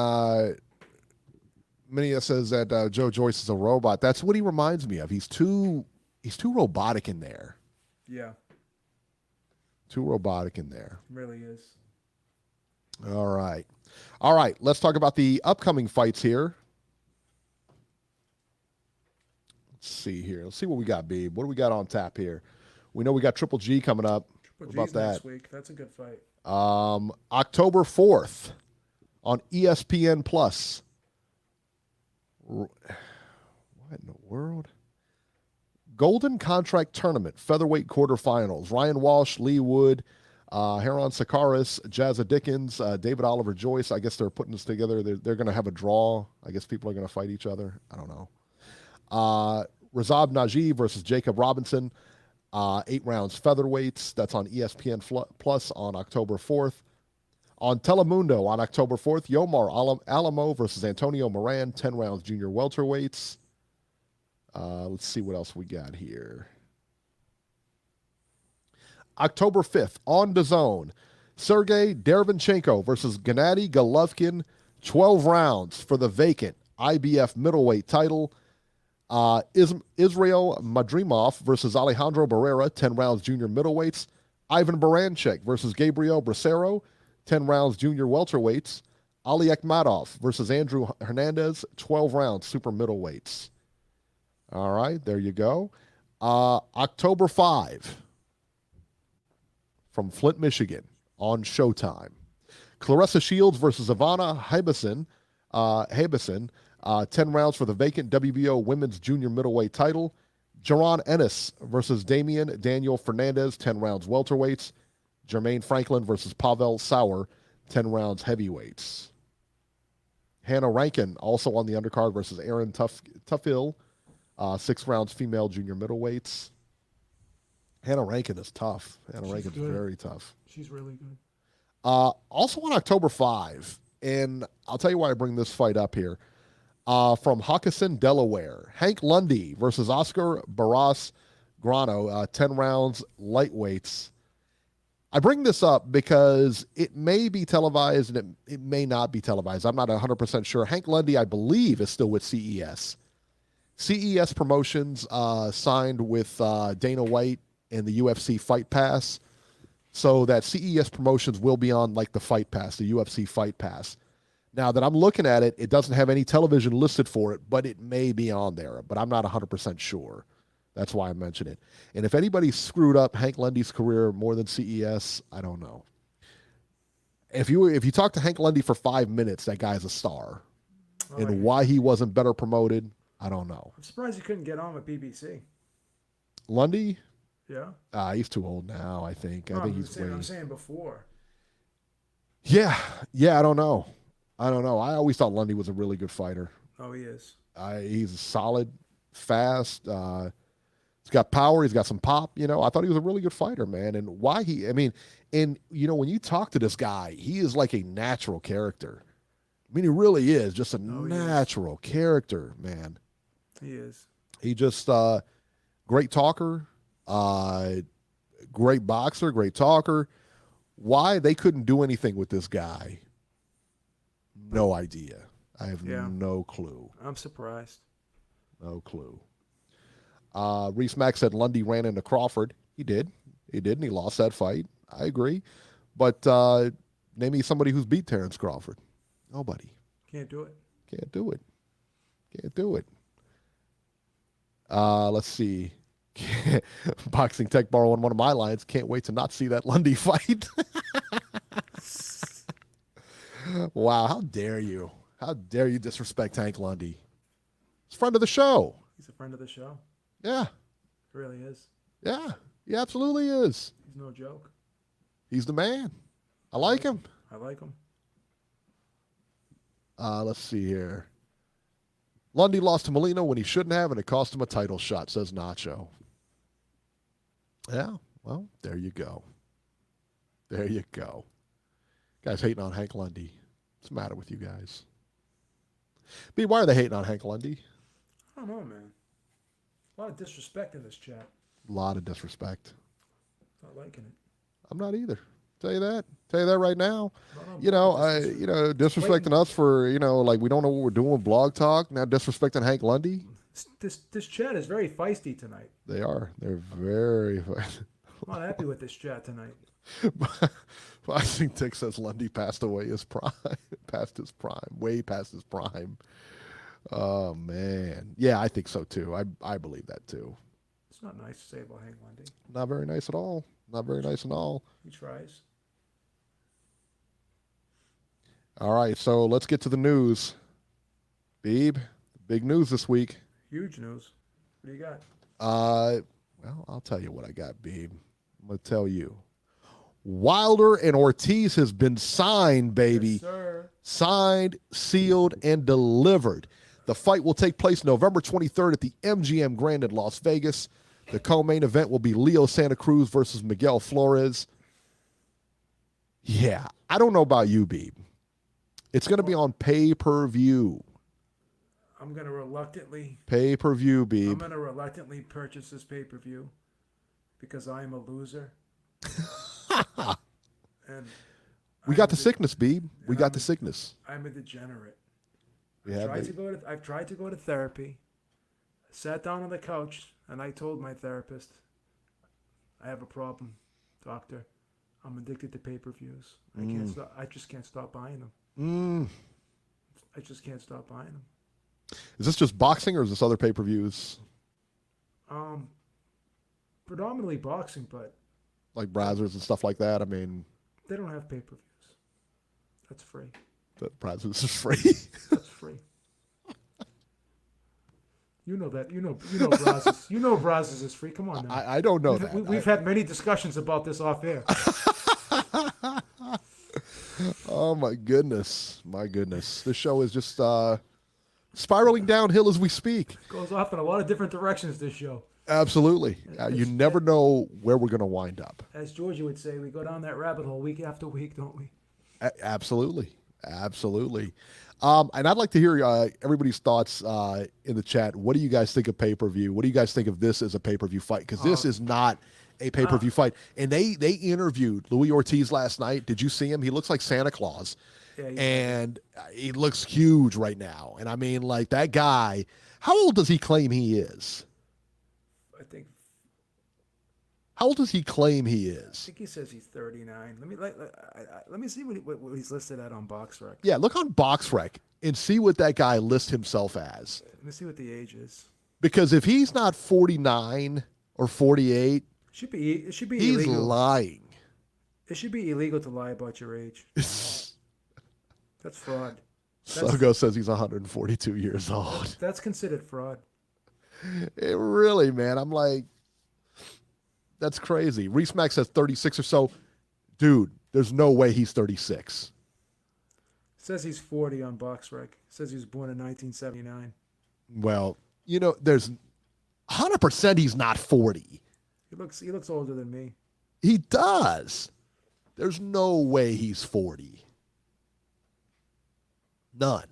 Minia says that Joe Joyce is a robot. That's what he reminds me of. He's too robotic in there. Yeah. Too robotic in there. Really is. All right. Let's talk about the upcoming fights here. Let's see here. Let's see what we got, Beeb. What do we got on tap here? We know we got Triple G coming up. Triple G's next week. That's a good fight. October 4th on ESPN Plus. What in the world? Golden Contract Tournament, featherweight quarterfinals. Ryan Walsh, Lee Wood, Heron Sakaris, Jazza Dickens, David Oliver Joyce. I guess they're putting this together. They're going to have a draw. I guess people are going to fight each other. I don't know. Razab Najee versus Jacob Robinson. 8 rounds featherweights. That's on ESPN Plus on October 4th. On Telemundo on October 4th, Yomar Alamo versus Antonio Moran, 10 rounds junior welterweights. Let's see what else we got here. October 5th, on DAZN, Sergey Derevyanchenko versus Gennady Golovkin, 12 rounds for the vacant IBF middleweight title. Israel Madrimov versus Alejandro Barrera, 10 rounds junior middleweights. Ivan Baranchek versus Gabriel Bracero, 10 rounds junior welterweights. Ali Akhmadov versus Andrew Hernandez, 12 rounds super middleweights. All right, there you go. October 5 from Flint, Michigan on Showtime. Clarissa Shields versus Ivana Habison, 10 rounds for the vacant WBO women's junior middleweight title. Jaron Ennis versus Damian Daniel Fernandez, 10 rounds welterweights. Jermaine Franklin versus Pavel Sauer, 10 rounds heavyweights. Hannah Rankin also on the undercard versus Aaron Tuffill, 6 rounds female junior middleweights. Hannah Rankin is tough. Hannah Rankin's very tough. She's really good. Also on October 5, and I'll tell you why I bring this fight up here. From Hawkinson, Delaware, Hank Lundy versus Oscar Barras Grano, 10 rounds lightweights. I bring this up because it may be televised and it may not be televised. I'm not 100% sure. Hank Lundy, I believe, is still with CES. CES Promotions signed with Dana White and the UFC Fight Pass, so that CES Promotions will be on like the Fight Pass, the UFC Fight Pass. Now that I'm looking at it, it doesn't have any television listed for it, but it may be on there, but I'm not 100% sure. That's why I mention it. And if anybody screwed up Hank Lundy's career more than CES, I don't know. if you talk to Hank Lundy for 5 minutes, that guy's a star. And why he wasn't better promoted, I don't know. I'm surprised he couldn't get on with BBC. Lundy? Yeah. He's too old now, I think. I'm saying before. Yeah. I don't know. I always thought Lundy was a really good fighter. Oh, he is. He's solid, fast. He's got power. He's got some pop. I thought he was a really good fighter, man. And when you talk to this guy, he is like a natural character. I mean, he really is just a natural character, man. He is. He just great talker, great boxer, great talker. Why they couldn't do anything with this guy? No idea. I have no clue. I'm surprised. No clue. Reese Mack said Lundy ran into Crawford. He did, and he lost that fight. I agree. But name me somebody who's beat Terrence Crawford. Nobody. Can't do it. Can't do it. Let's see. Boxing Tech borrowing one of my lines. Can't wait to not see that Lundy fight. Wow, how dare you? How dare you disrespect Hank Lundy? He's a friend of the show. He's a friend of the show. Yeah. He really is. Yeah, he absolutely is. He's no joke. He's the man. I like him. I like him. Let's see here. Lundy lost to Molina when he shouldn't have, and it cost him a title shot, says Nacho. Yeah, well, there you go. There you go. Guys hating on Hank Lundy. What's the matter with you guys? B, why are they hating on Hank Lundy? I don't know, man. A lot of disrespect in this chat. A lot of disrespect. Not liking it. I'm not either. Tell you that right now. No, Disrespecting us for, like we don't know what we're doing with Blog Talk. Now disrespecting Hank Lundy. This chat is very feisty tonight. They are. They're very feisty. I'm not happy with this chat tonight. Boxing Tick says Lundy passed away his prime. Way past his prime. Oh, man. Yeah, I think so, too. I believe that, too. It's not nice to say about Hank Lundy. Not very nice at all. Not very nice at all. He tries. All right, so let's get to the news. Beeb, big news this week. Huge news. What do you got? Well, I'll tell you what I got, Beeb. I'm going to tell you. Wilder and Ortiz has been signed, baby. Yes, sir. Signed, sealed, and delivered. The fight will take place November 23rd at the MGM Grand in Las Vegas. The co-main event will be Leo Santa Cruz versus Miguel Flores. Yeah, I don't know about you, Beeb. It's going to be on pay-per-view. I'm going to reluctantly... Pay-per-view, Beeb. I'm going to reluctantly purchase this pay-per-view because I am a loser. And we got the sickness, Beeb. We got the sickness. I'm a degenerate. Yeah, I've tried to go to therapy. I sat down on the couch and I told my therapist, I have a problem, doctor. I'm addicted to pay-per-views. I just can't stop buying them. I just can't stop buying them. Is this just boxing or is this other pay-per-views? Predominantly boxing, but like Brazzers and stuff like that. I mean, they don't have pay-per-views. That's free. That Brazzers is free. That's free. You know that. You know Brazzers. You know Brazzers is free. Come on now. I don't know that. We've had many discussions about this off air. Oh my goodness. My goodness. This show is just spiraling downhill as we speak. Goes off in a lot of different directions, this show. Absolutely. You never know where we're going to wind up. As Georgia would say, we go down that rabbit hole week after week, don't we? Absolutely. Absolutely. And I'd like to hear everybody's thoughts in the chat. What do you guys think of pay-per-view? What do you guys think of this as a pay-per-view fight? Because this is not a pay-per-view fight. And they interviewed Luis Ortiz last night. Did you see him? He looks like Santa Claus. Yeah, and he looks huge right now. And I mean, like, that guy, how old does he claim he is? I think. How old does he claim he is? I think he says he's 39. Let me see what he's listed at on BoxRec. Yeah, look on BoxRec and see what that guy lists himself as. Let me see what the age is. Because if he's not 49 or 48, it should be he's illegal. Lying. It should be illegal to lie about your age. That's fraud. Sogo says he's 142 years old. That's considered fraud. It really, man. I'm like, that's crazy. Reese Mack says 36 or so. Dude, there's no way he's 36. Says he's 40 on BoxRec. Says he was born in 1979. Well, there's 100% he's not 40. He looks older than me. He does. There's no way he's 40. None.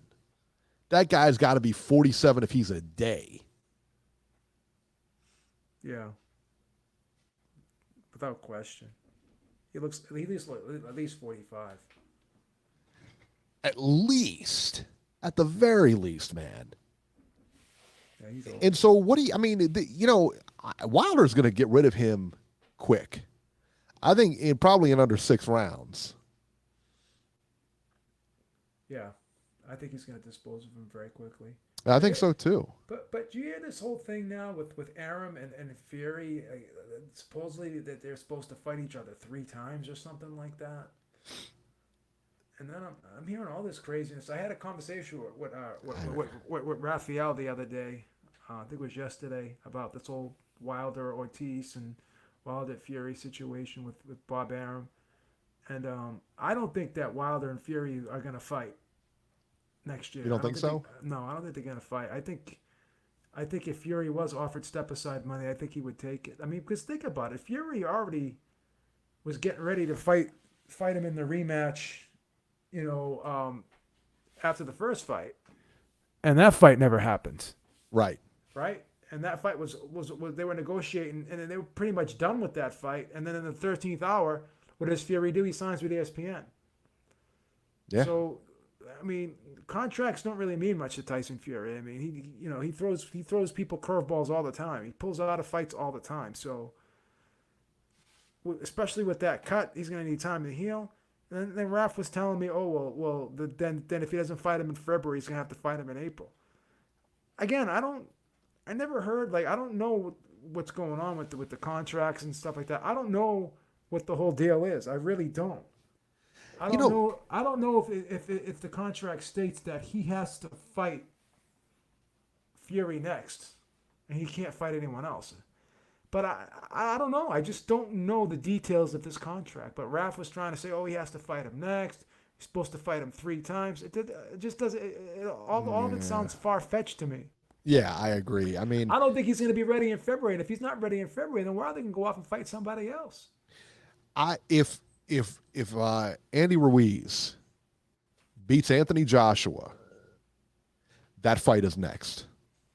That guy's got to be 47 if he's a day. Yeah. Without question. He looks at least 45. At least. At the very least, man. Yeah, he's old. And so Wilder's going to get rid of him quick. I think probably in under 6 rounds. Yeah. I think he's going to dispose of him very quickly. I think so too. But do you hear this whole thing now with Arum and Fury? Supposedly that they're supposed to fight each other 3 times or something like that. And then I'm hearing all this craziness. I had a conversation with Raphael the other day. I think it was yesterday, about this whole Wilder Ortiz and Wilder Fury situation with Bob Arum. And I don't think that Wilder and Fury are going to fight next year. You don't think so? No, I don't think they're going to fight. I think if Fury was offered step-aside money, I think he would take it. I mean, because think about it. Fury already was getting ready to fight him in the rematch, after the first fight. And that fight never happened. Right. Right? And that fight was they were negotiating, and they were pretty much done with that fight. And then in the 13th hour, what does Fury do? He signs with ESPN. Yeah. So, I mean, contracts don't really mean much to Tyson Fury. I mean, he throws people curveballs all the time. He pulls out of fights all the time. So, especially with that cut, he's going to need time to heal. And then Raph was telling me, then if he doesn't fight him in February, he's going to have to fight him in April. Again, I never heard, I don't know what's going on with the contracts and stuff like that. I don't know what the whole deal is. I really don't. I don't know if the contract states that he has to fight Fury next, and he can't fight anyone else. But I don't know. I just don't know the details of this contract. But Raph was trying to say, he has to fight him next. He's supposed to fight him 3 times. It just doesn't. All of it sounds far-fetched to me. Yeah, I agree. I mean, I don't think he's going to be ready in February. And if he's not ready in February, then why are they going to go off and fight somebody else? If Andy Ruiz beats Anthony Joshua, that fight is next.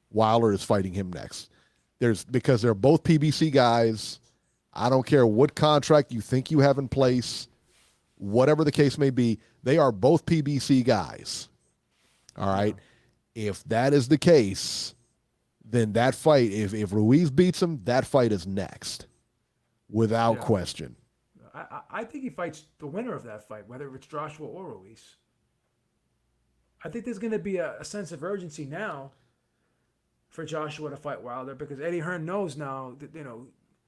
Wilder is fighting him next. Because they're both PBC guys. I don't care what contract you think you have in place, whatever the case may be, they are both PBC guys. All right. If that is the case, then that fight, if Ruiz beats him, that fight is next, without question. I think he fights the winner of that fight, whether it's Joshua or Ruiz. I think there's going to be a sense of urgency now for Joshua to fight Wilder, because Eddie Hearn knows now that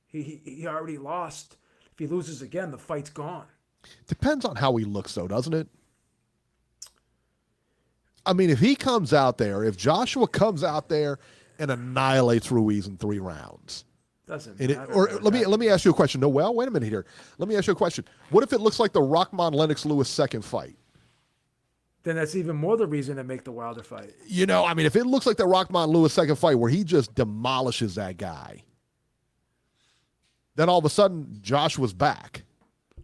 he already lost. If he loses again, the fight's gone. Depends on how he looks, though, doesn't it? I mean, if Joshua comes out there and annihilates Ruiz in 3 rounds. Doesn't matter. Let me ask you a question. No, well, wait a minute here. Let me ask you a question. What if it looks like the Rahman Lennox Lewis second fight? Then that's even more the reason to make the Wilder fight. If it looks like the Rahman Lewis second fight where he just demolishes that guy, then all of a sudden Joshua's back.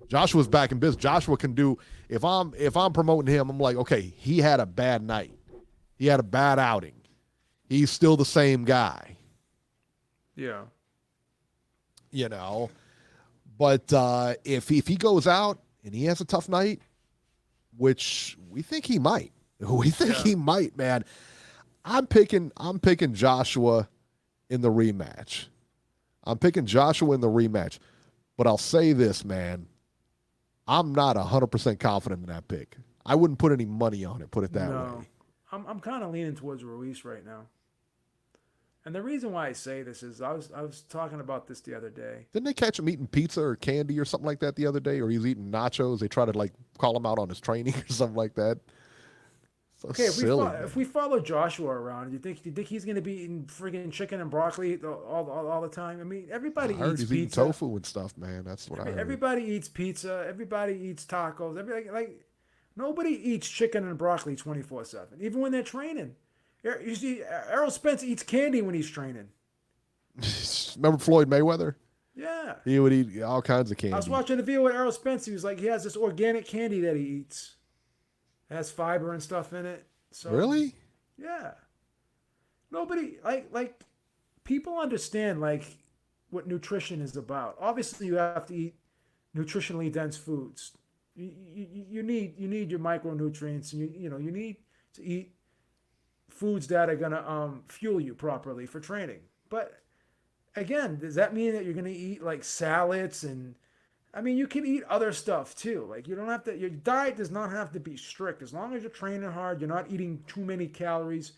Joshua's back in business. Joshua can do, if I'm promoting him, I'm like, okay, he had a bad night. He had a bad outing. He's still the same guy. Yeah. But if he goes out and he has a tough night, which we think he might. He might, man. I'm picking Joshua in the rematch. But I'll say this, man. I'm not 100% confident in that pick. I wouldn't put any money on it, put it that way. I'm kind of leaning towards Ruiz right now. And the reason why I say this is I was talking about this the other day. Didn't they catch him eating pizza or candy or something like that the other day? Or he was eating nachos? They tried to call him out on his training or something like that. Okay, silly. If we follow Joshua around, do you think he's going to be eating friggin' chicken and broccoli all the time? I mean, everybody I heard eats he's pizza. eating tofu and stuff, man. That's what I heard. Everybody eats pizza. Everybody eats tacos. Nobody eats chicken and broccoli 24/7, even when they're training. You see, Errol Spence eats candy when he's training. Remember Floyd Mayweather? Yeah. He would eat all kinds of candy. I was watching a video with Errol Spence. He was like, he has this organic candy that he eats. It has fiber and stuff in it. So, really? Yeah. Nobody like people understand like what nutrition is about. Obviously, you have to eat nutritionally dense foods. You need your micronutrients, and you need to eat foods that are gonna fuel you properly for training. But again, does that mean that you're gonna eat like salads and I mean, you can eat other stuff too. Like you don't have to. Your diet does not have to be strict. As long as you're training hard, you're not eating too many calories.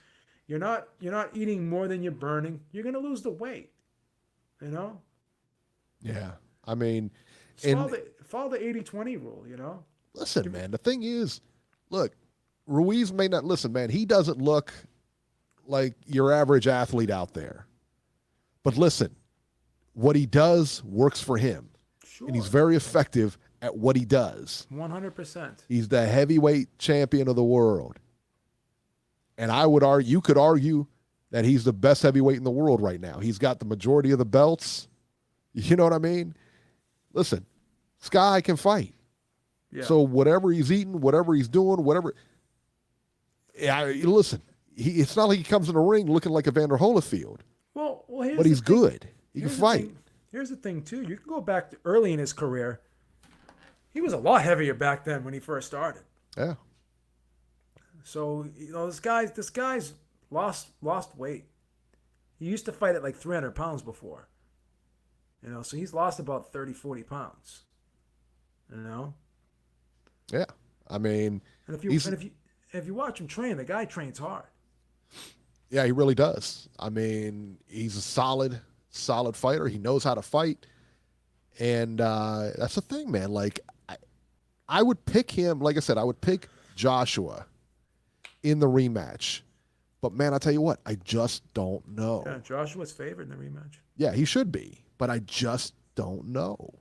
You're not eating more than you're burning. You're gonna lose the weight. You know. Yeah, I mean, follow the 80-20 rule. You know. Listen, man. The thing is, look, Ruiz may not listen, man. He doesn't look like your average athlete out there. But listen, what he does works for him. Sure. And he's very effective at what he does. 100%. He's the heavyweight champion of the world. And you could argue that he's the best heavyweight in the world right now. He's got the majority of the belts. You know what I mean? Listen, this guy can fight. Yeah. So whatever he's eating, whatever he's doing, listen, it's not like he comes in the ring looking like Evander Holyfield. Well, but he's good. He can fight. Here's the thing, too. You can go back to early in his career. He was a lot heavier back then when he first started. Yeah. So, this guy's lost weight. He used to fight at like 300 pounds before. So he's lost about 30, 40 pounds. Yeah. I mean, and if you watch him train, the guy trains hard. Yeah, he really does. I mean, he's a solid fighter. He knows how to fight. And that's the thing, man. Like, I would pick him. Like I said, I would pick Joshua in the rematch. But, man, I tell you what, I just don't know. Yeah, Joshua's favored in the rematch. Yeah, he should be. But I just don't know.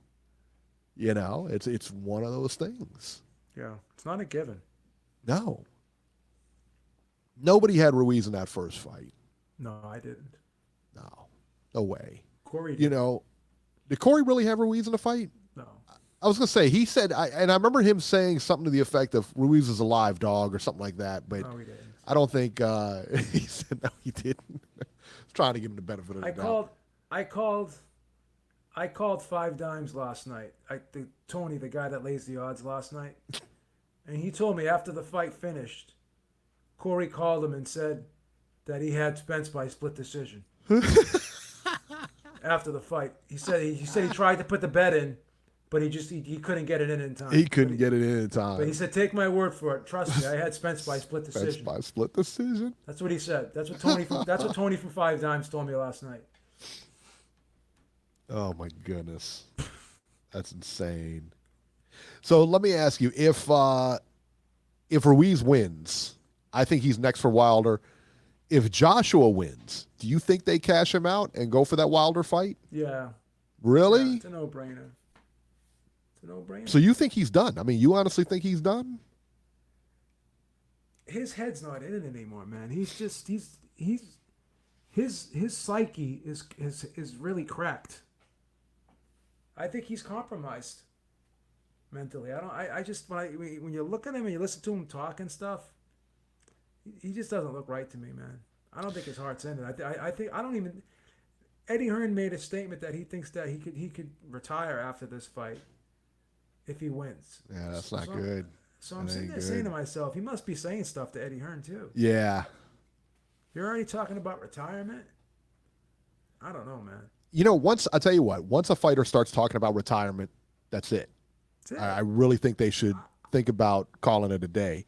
It's one of those things. Yeah, it's not a given. No. Nobody had Ruiz in that first fight. No, I didn't. No way. Corey did. Did Corey really have Ruiz in the fight? No. I was going to say, he said, and I remember him saying something to the effect of Ruiz is a live dog or something like that, but no, he didn't. I don't think he said no, he didn't. I was trying to give him the benefit of the doubt. I called Five Dimes last night. Tony, the guy that lays the odds last night, and he told me after the fight finished, Corey called him and said that he had Spence by split decision. After the fight, he said he tried to put the bet in, but he couldn't get it in time. He couldn't get it in time. But he said, "Take my word for it. Trust me, I had Spence by split decision." Spence by split decision. That's what he said. That's what Tony from Five Dimes told me last night. Oh my goodness, that's insane. So let me ask you, if Ruiz wins, I think he's next for Wilder. If Joshua wins, do you think they cash him out and go for that Wilder fight? Yeah. Really? Yeah, it's a no-brainer. So you think he's done? I mean, you honestly think he's done? His head's not in it anymore, man. His psyche is really cracked. I think he's compromised mentally. When you look at him and you listen to him talk and stuff, he just doesn't look right to me, man. I don't think his heart's in it. Eddie Hearn made a statement that he thinks that he could retire after this fight if he wins. Yeah, that's not good. So I'm sitting there saying to myself, he must be saying stuff to Eddie Hearn too. Yeah. You're already talking about retirement? I don't know, man. Once a fighter starts talking about retirement, that's it. That's it. I really think they should think about calling it a day,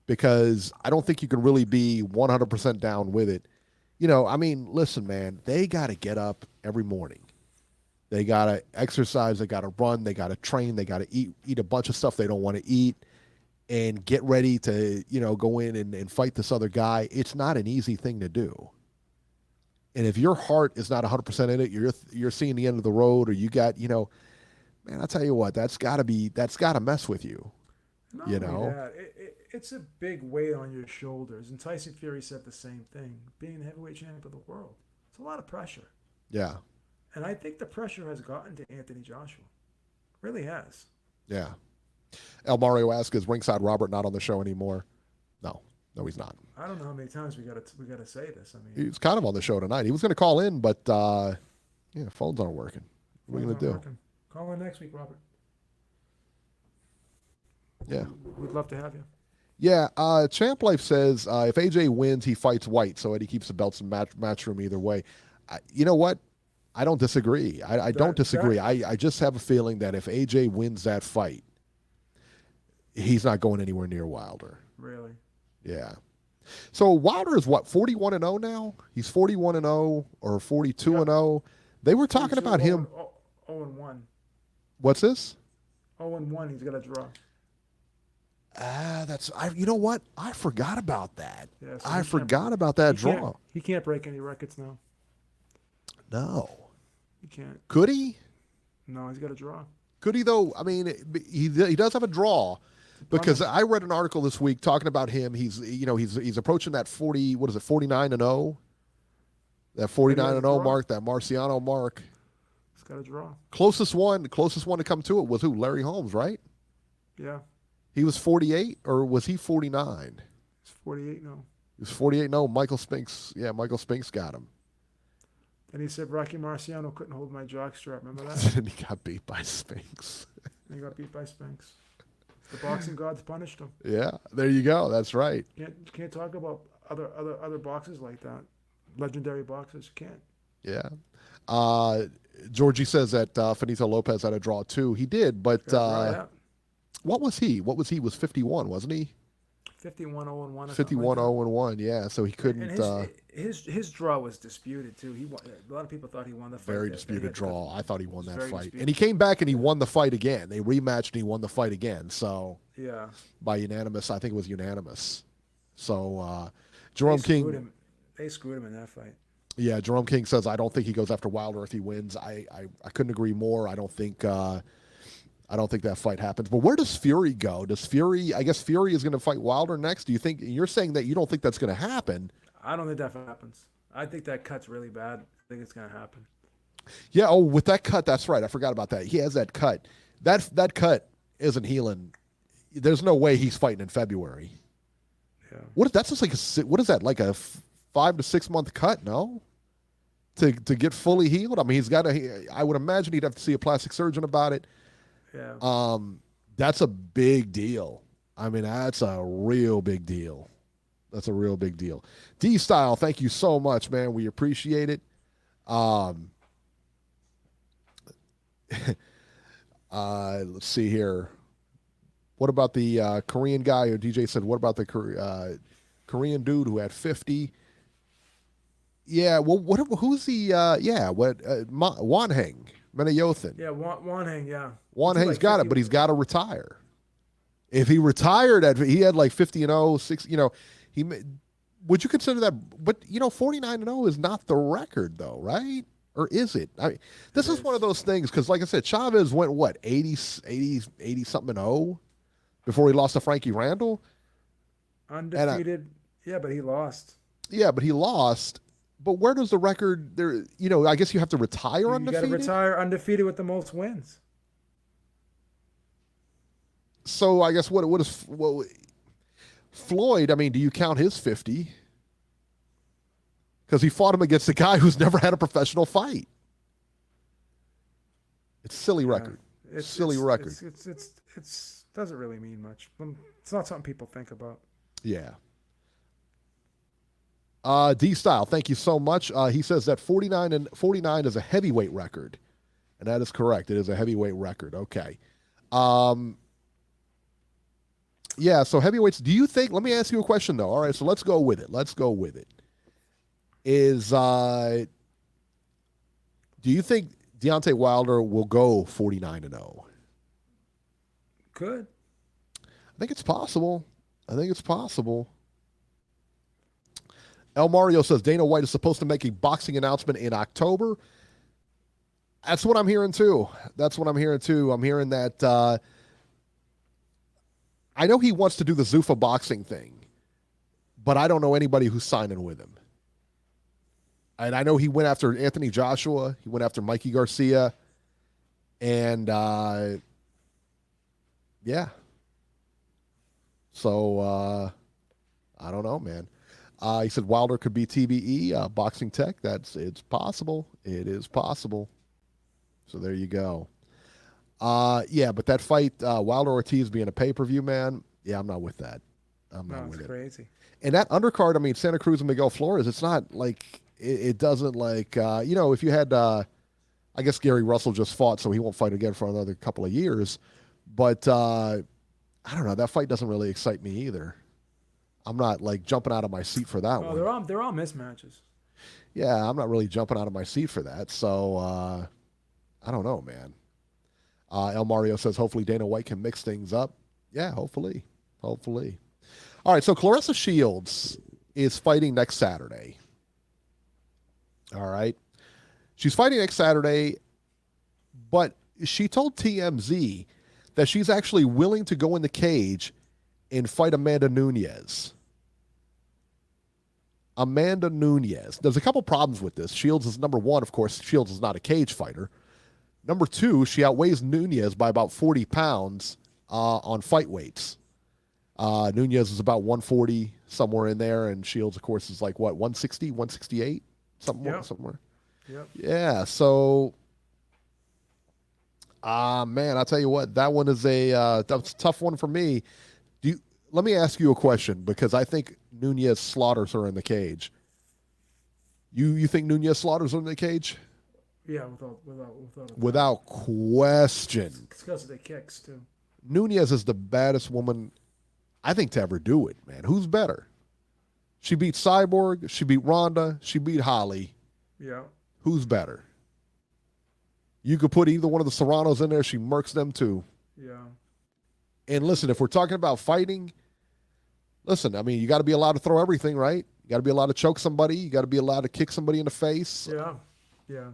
because I don't think you can really be 100% down with it. Listen, man, they got to get up every morning. They got to exercise. They got to run. They got to train. They got to eat a bunch of stuff they don't want to eat. and get ready to, go in and fight this other guy, it's not an easy thing to do. And if your heart is not 100% in it, you're seeing the end of the road, or you got, man, I'll tell you what, that's got to mess with you. Not only that, it's a big weight on your shoulders. And Tyson Fury said the same thing. Being the heavyweight champion of the world, it's a lot of pressure. Yeah. And I think the pressure has gotten to Anthony Joshua. Really has. Yeah. El Mario asks, is Ringside Robert not on the show anymore? No, he's not. I don't know how many times we gotta say this. I mean, he's kind of on the show tonight. He was going to call in, but phones aren't working. What are we going to do? Working. Call in next week, Robert. Yeah, we'd love to have you. Yeah, Champ Life says if AJ wins, he fights White, so Eddie keeps the belts in matchroom either way. You know what? I don't disagree. I don't disagree. I just have a feeling that if AJ wins that fight, he's not going anywhere near Wilder. Really? Yeah. So Wilder is what, 41-0 now? He's 41-0 or 42-0. They were talking about him. 0-1. What's this? 0-1. He's got a draw. You know what? I forgot about that. Yeah, so I forgot about that draw. He can't break any records now. No. He can't. Could he? No, he's got a draw. Could he though? I mean, he does have a draw. Because I read an article this week talking about him. He's approaching that 49-0. That 49-0 mark, that Marciano mark. He's got a draw. Closest one to come to it was who? Larry Holmes, right? Yeah. He was 48, or was he 49? He's 48 now. He was 48. No, Michael Spinks. Yeah, Michael Spinks got him. And he said Rocky Marciano couldn't hold my jockstrap. Remember that? And he got beat by Spinks. He got beat by Spinks. The boxing gods punished him. Yeah, there you go. That's right. You can't talk about other boxers like that. Legendary boxers. You can't. Yeah. Georgie says that Finito Lopez had a draw too. He did, but what was he? He was 51, wasn't he? 51-0-1. 51-0-1. Yeah, so he couldn't. And his draw was disputed too. He won, a lot of people thought he won the fight. Very disputed draw. I thought he won that fight, disputed. and he came back and he won the fight again. They rematched and he won the fight again. So yeah, by unanimous, I think it was unanimous. So Jerome King. They screwed him in that fight. Yeah, Jerome King says I don't think he goes after Wilder if he wins. I couldn't agree more. I don't think that fight happens. But where does Fury go? I guess Fury is going to fight Wilder next. Do you think, you're saying that you don't think that's going to happen? I don't think that happens. I think that cut's really bad. I think it's going to happen. Yeah, with that cut, that's right. I forgot about that. He has that cut. That cut isn't healing. There's no way he's fighting in February. Yeah. That's just what is that, like a 5 to 6 month cut, no? To get fully healed? I mean, I would imagine he'd have to see a plastic surgeon about it. Yeah. That's a big deal. I mean, that's a real big deal. D-Style, thank you so much, man. We appreciate it. Let's see here. What about the Korean guy? Or DJ said, what about the Korean dude who had 50? Yeah, well, who's the, Wanheng. Menayothin. Yeah, Wanheng, yeah. Wanheng's got it, but he's got to retire. If he retired, he had like 50-0, 6, would you consider that? But, 49-0 is not the record, though, right? Or is it? This is one of those things, because like I said, Chavez went, 80-something 0 before he lost to Frankie Randall? Undefeated. But he lost. Yeah, but he lost. But where does the record there? I guess you have to retire undefeated. You got to retire undefeated with the most wins. So I guess what is Floyd? I mean, do you count his 50? Because he fought him against a guy who's never had a professional fight. It's a silly record. It's silly record. It's doesn't really mean much. It's not something people think about. Yeah. D-Style, thank you so much. He says that 49 is a heavyweight record. And that is correct. It is a heavyweight record. Okay. Yeah, so heavyweights, do you think, let me ask you a question though. All right, so let's go with it. Do you think Deontay Wilder will go 49-0? Good. I think it's possible. El Mario says Dana White is supposed to make a boxing announcement in October. That's what I'm hearing too. I'm hearing that I know he wants to do the Zuffa boxing thing, but I don't know anybody who's signing with him. And I know he went after Anthony Joshua. He went after Mikey Garcia. And, yeah. So, I don't know, man. He said Wilder could be TBE, Boxing Tech. It's possible. It is possible. So there you go. Yeah, but that fight, Wilder Ortiz being a pay-per-view, man, yeah, I'm not with that. I'm not with it. Crazy. And that undercard, I mean, Santa Cruz and Miguel Flores, it's not like, it doesn't like, if you had, I guess Gary Russell just fought, so he won't fight again for another couple of years. But, I don't know, that fight doesn't really excite me either. I'm not like jumping out of my seat for that one. They're all mismatches. Yeah, I'm not really jumping out of my seat for that. So, I don't know, man. El Mario says, hopefully Dana White can mix things up. Yeah, hopefully. All right, so Claressa Shields is fighting next Saturday. All right. She's fighting next Saturday, but she told TMZ that she's actually willing to go in the cage and fight Amanda Nunes. There's a couple problems with this. Shields is number one, of course. Shields is not a cage fighter. Number two, she outweighs Nunes by about 40 pounds on fight weights. Nunes is about 140, somewhere in there, and Shields, of course, is like, what, 160, 168? Somewhere. Yep. Yeah, so, man, I'll tell you what, that one is that's a tough one for me. Let me ask you a question, because I think Nunes slaughters her in the cage. You think Nunes slaughters her in the cage? Yeah, without question. It's because of the kicks too. Nunes is the baddest woman, I think, to ever do it, man. Who's better? She beat Cyborg. She beat Ronda. She beat Holly. Yeah. Who's better? You could put either one of the Serranos in there. She murks them too. Yeah. And listen, if we're talking about fighting, listen, I mean, you got to be allowed to throw everything, right? You got to be allowed to choke somebody. You got to be allowed to kick somebody in the face. Yeah. Yeah.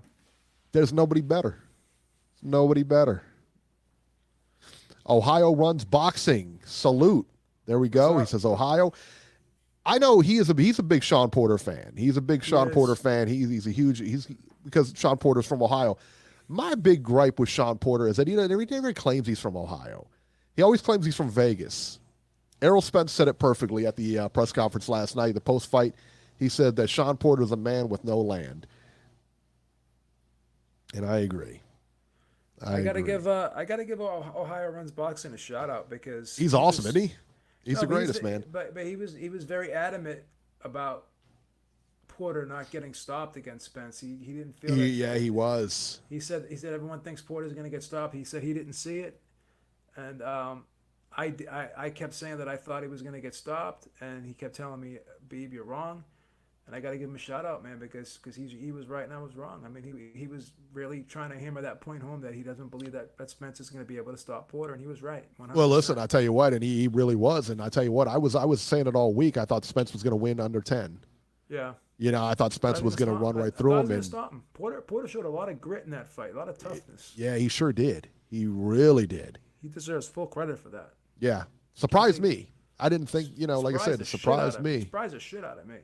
There's nobody better. Ohio runs boxing. Salute. There we go. He says Ohio. I know he's a big Shawn Porter fan. He's a big Shawn Porter fan. He's because Shawn Porter's from Ohio. My big gripe with Shawn Porter is that he never claims he's from Ohio. He always claims he's from Vegas. Errol Spence said it perfectly at the press conference last night, the post-fight. He said that Shawn Porter is a man with no land. And I agree. I gotta give Ohio Runs Boxing a shout out because he's awesome, isn't he? He's the greatest, man. But he was very adamant about Porter not getting stopped against Spence. He didn't feel he was. He said everyone thinks Porter's gonna get stopped. He said he didn't see it. And I kept saying that I thought he was gonna get stopped, and he kept telling me, Beeb, you're wrong. And I got to give him a shout out, man, because he was right and I was wrong. I mean, he was really trying to hammer that point home that he doesn't believe that Spence is going to be able to stop Porter, and he was right. 100%. Well, listen, I tell you what, and he really was, and I tell you what, I was saying it all week. I thought Spence was going to win under 10. Yeah. I thought Spence was going to run right through him. And stop him. Porter showed a lot of grit in that fight, a lot of toughness. Yeah, he sure did. He really did. He deserves full credit for that. Yeah, surprised me. I didn't think, like I said, it surprised me. Surprised the shit out of me.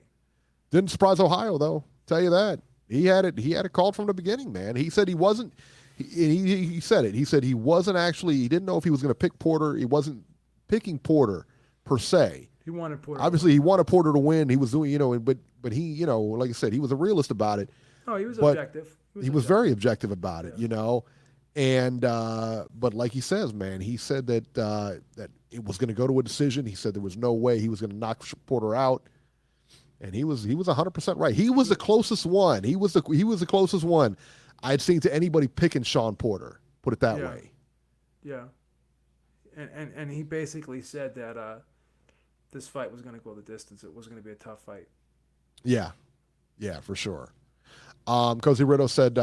Didn't surprise Ohio, though. Tell you that. He had it called from the beginning, man. He said he wasn't. He said it. He said he wasn't actually. He didn't know if he was going to pick Porter. He wasn't picking Porter per se. He wanted Porter. Obviously, he wanted Porter to win. He was doing, but he, like I said, he was a realist about it. Oh, he was objective. He was very objective about it, And but like he says, man, he said that that it was going to go to a decision. He said there was no way he was going to knock Porter out. And he was 100% right. He was the closest one. He was the closest one I'd seen to anybody picking Shawn Porter. Put it that way. Yeah. And he basically said that this fight was going to go the distance. It was going to be a tough fight. Yeah, for sure. Cozy Rito said,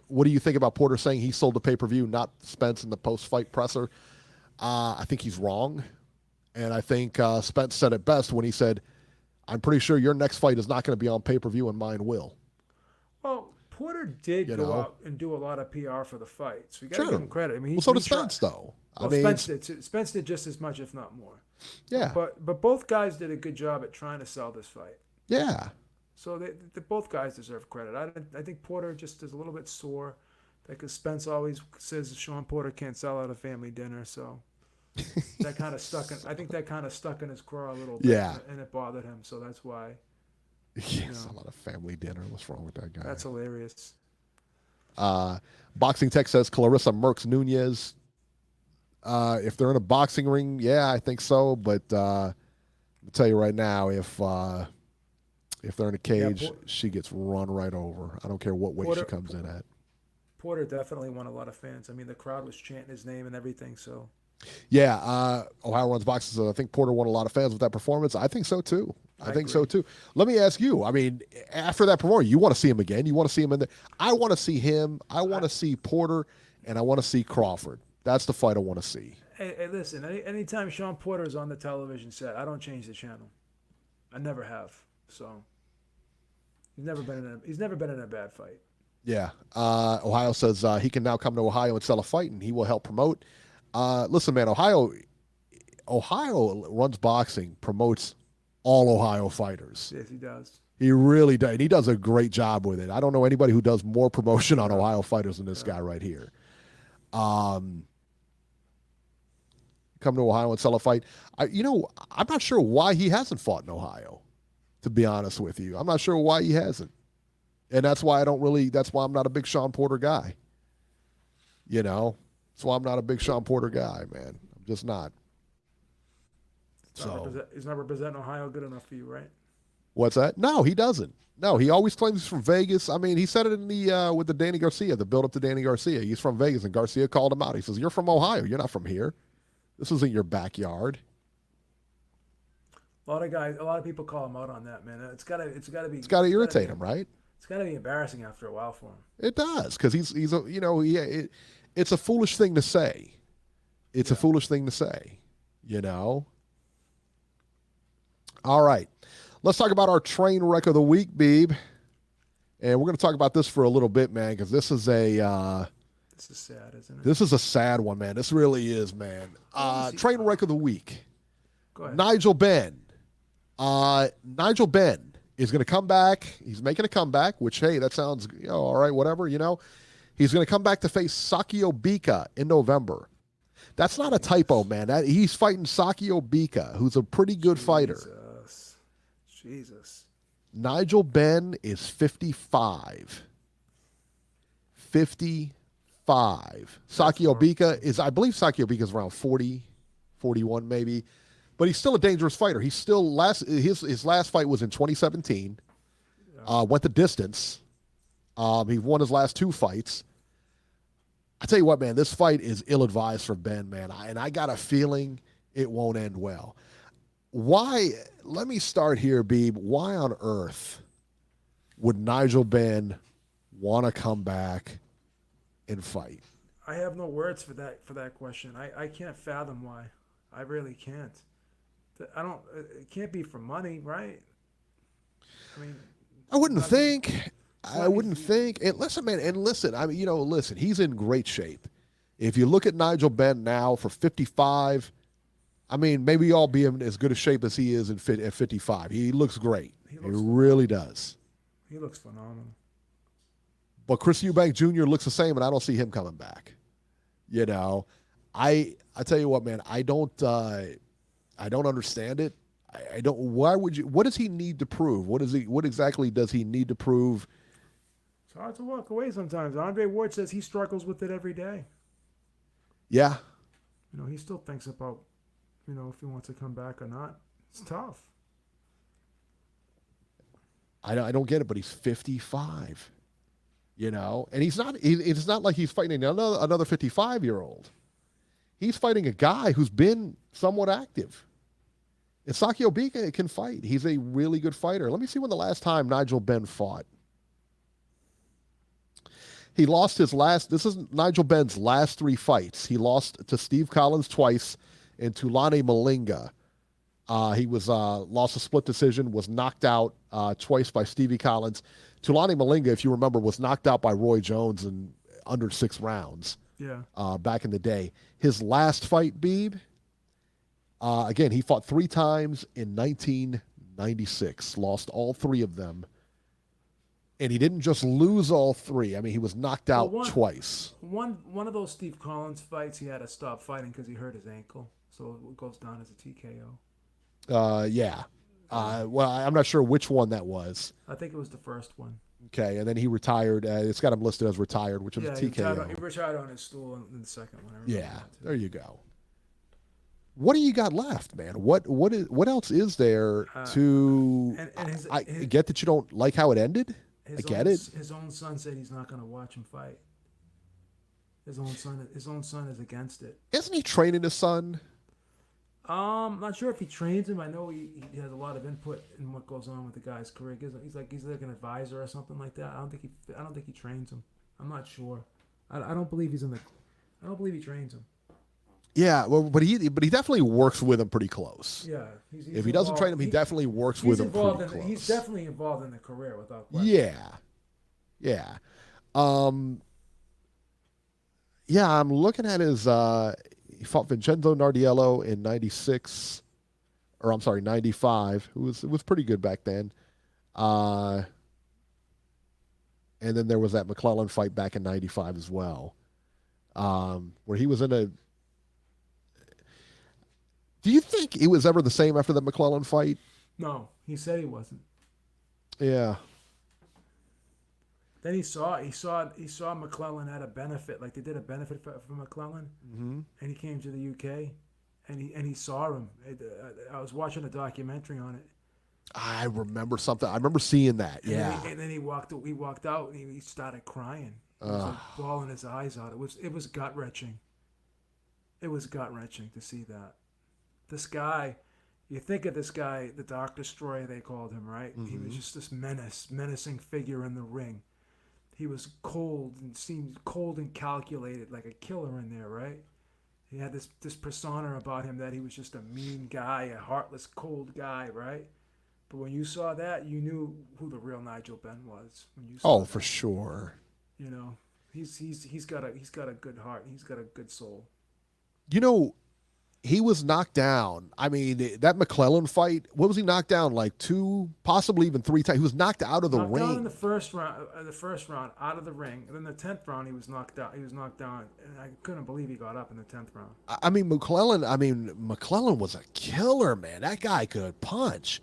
"What do you think about Porter saying he sold the pay-per-view, not Spence in the post-fight presser?" I think he's wrong. And I think Spence said it best when he said, I'm pretty sure your next fight is not going to be on pay-per-view and mine will. Well, Porter did go out and do a lot of PR for the fight, so you got to give him credit. I mean, so did Spence, though. Well, Spence did just as much, if not more. Yeah. But both guys did a good job at trying to sell this fight. Yeah. So they both guys deserve credit. I think Porter just is a little bit sore, because Spence always says Shawn Porter can't sell out a family dinner, so that kind of stuck. I think that kind of stuck in his craw a little bit. Yeah. And it bothered him, so that's why. Yes, a lot of family dinner. What's wrong with that guy? That's hilarious. Boxing Tech says Clarissa Merckx Nunez. If they're in a boxing ring, yeah, I think so. But I'll tell you right now, if they're in a cage, she gets run right over. I don't care what weight she comes in at. Porter definitely won a lot of fans. I mean, the crowd was chanting his name and everything. So. Yeah, Ohio Runs Boxing says I think Porter won a lot of fans with that performance. I think so too. I think so too. Let me ask you. I mean, after that performance, you want to see him again? You want to see him in there? I want to see him. I want to see Porter, and I want to see Crawford. That's the fight I want to see. Hey, listen. Anytime Shawn Porter is on the television set, I don't change the channel. I never have. So he's never been in a bad fight. Yeah. Ohio says he can now come to Ohio and sell a fight, and he will help promote. Listen, man, Ohio runs boxing, promotes all Ohio fighters. Yes, he does. He really does. And he does a great job with it. I don't know anybody who does more promotion on Ohio fighters than this guy right here. Come to Ohio and sell a fight. I'm not sure why he hasn't fought in Ohio, to be honest with you. I'm not sure why he hasn't. And that's why I'm not a big Shawn Porter guy. That's why I'm not a big Shawn Porter guy, man. I'm just not. He's not representing Ohio good enough for you, right? What's that? No, he doesn't. No, he always claims he's from Vegas. I mean, he said it in the with the Danny Garcia, the build up to Danny Garcia. He's from Vegas, and Garcia called him out. He says, "You're from Ohio. You're not from here. This isn't your backyard." A lot of people call him out on that, man. It's gotta irritate him, right? It's gotta be embarrassing after a while for him. It does, because it's a foolish thing to say. It's a foolish thing to say, All right. Let's talk about our train wreck of the week, Beeb. And we're going to talk about this for a little bit, man, because this is sad, isn't it? This is a sad one, man. This really is, man. Train wreck of the week. Go ahead. Nigel Benn. Nigel Benn is going to come back. He's making a comeback, which, hey, that sounds all right, whatever, He's going to come back to face Sakio Bika in November. That's not a typo, man. He's fighting Sakio Bika, who's a pretty good fighter. Jesus. Nigel Benn is 55. 55. Sakio Bika is around 40, 41 maybe. But he's still a dangerous fighter. He's still his last fight was in 2017. Went the distance. He won his last two fights. I tell you what, man, this fight is ill-advised for Ben, man. I got a feeling it won't end well. Why? Let me start here, Beeb. Why on earth would Nigel Benn want to come back and fight? I have no words for that question. I can't fathom why. I really can't. It can't be for money, right? I mean, I wouldn't think. And listen, man, listen, he's in great shape. If you look at Nigel Benn now for 55, I mean, maybe I'll be in as good a shape as he is at 55. He looks great. He really does. He looks phenomenal. But Chris Eubank Jr. looks the same, and I don't see him coming back. I tell you what, man, I don't understand it. I don't. Why would you? What does he need to prove? What exactly does he need to prove? It's hard to walk away sometimes. Andre Ward says he struggles with it every day. Yeah. He still thinks about, if he wants to come back or not. It's tough. I don't get it, but he's 55. And he's not. It's not like he's fighting another 55-year-old. He's fighting a guy who's been somewhat active. And Sakio Bika can fight. He's a really good fighter. Let me see when the last time Nigel Benn fought. He lost this is Nigel Benn's last three fights. He lost to Steve Collins twice and to Lane Malinga He was lost a split decision, was knocked out twice by Stevie Collins. Tulani Malinga, if you remember, was knocked out by Roy Jones in under 6 rounds. Yeah. Back in the day. His last fight, Beeb, again, he fought 3 times in 1996, lost all 3 of them. And he didn't just lose all 3. I mean, he was knocked out twice. One of those Steve Collins fights, he had to stop fighting because he hurt his ankle. So it goes down as a TKO. Yeah. Well, I'm not sure which one that was. I think it was the first one. Okay, and then he retired. It's got him listed as retired, which was a TKO. He retired on his stool in the second one. Yeah, there you go. What do you got left, man? What else is there to? I get that you don't like how it ended. I get it. His own son said he's not going to watch him fight. His own son is against it. Isn't he training his son? Not sure if he trains him. I know he has a lot of input in what goes on with the guy's career. He's like an advisor or something like that. I don't think he trains him. I'm not sure. I don't believe I don't believe he trains him. Yeah, well, but he definitely works with him pretty close. Yeah, if he doesn't train him, he definitely works with him pretty close. He's definitely involved in the career without question. Yeah. I'm looking at his. He fought Vincenzo Nardiello in 96, or I'm sorry, 95. It was pretty good back then. And then there was that McClellan fight back in 95 as well, where he was in a. Do you think it was ever the same after the McClellan fight? No, he said he wasn't. Yeah. Then he saw McClellan at a benefit, like they did a benefit for McClellan, and he came to the UK, and he saw him. I was watching a documentary on it. I remember something. I remember seeing that. And then he walked out, and he started crying. He was like bawling his eyes out. It was gut wrenching. It was gut wrenching to see that. This guy, you think of this guy, the Dark Destroyer, they called him, right? He was just this menacing figure in the ring. He was cold and seemed cold and calculated, like a killer in there, right? He had this persona about him that he was just a mean guy, a heartless, cold guy, right? But when you saw that, you knew who the real Nigel Benn was. When you saw that. For sure. You know, he's got a good heart. He's got a good soul. You know, he was knocked down. I mean, that McClellan fight, what was he knocked down? Like 2, possibly even 3 times. He was knocked out of the ring. Down in the first round, out of the ring. And then the 10th round, he was knocked out. He was knocked down. And I couldn't believe he got up in the 10th round. I mean, McClellan was a killer, man. That guy could punch.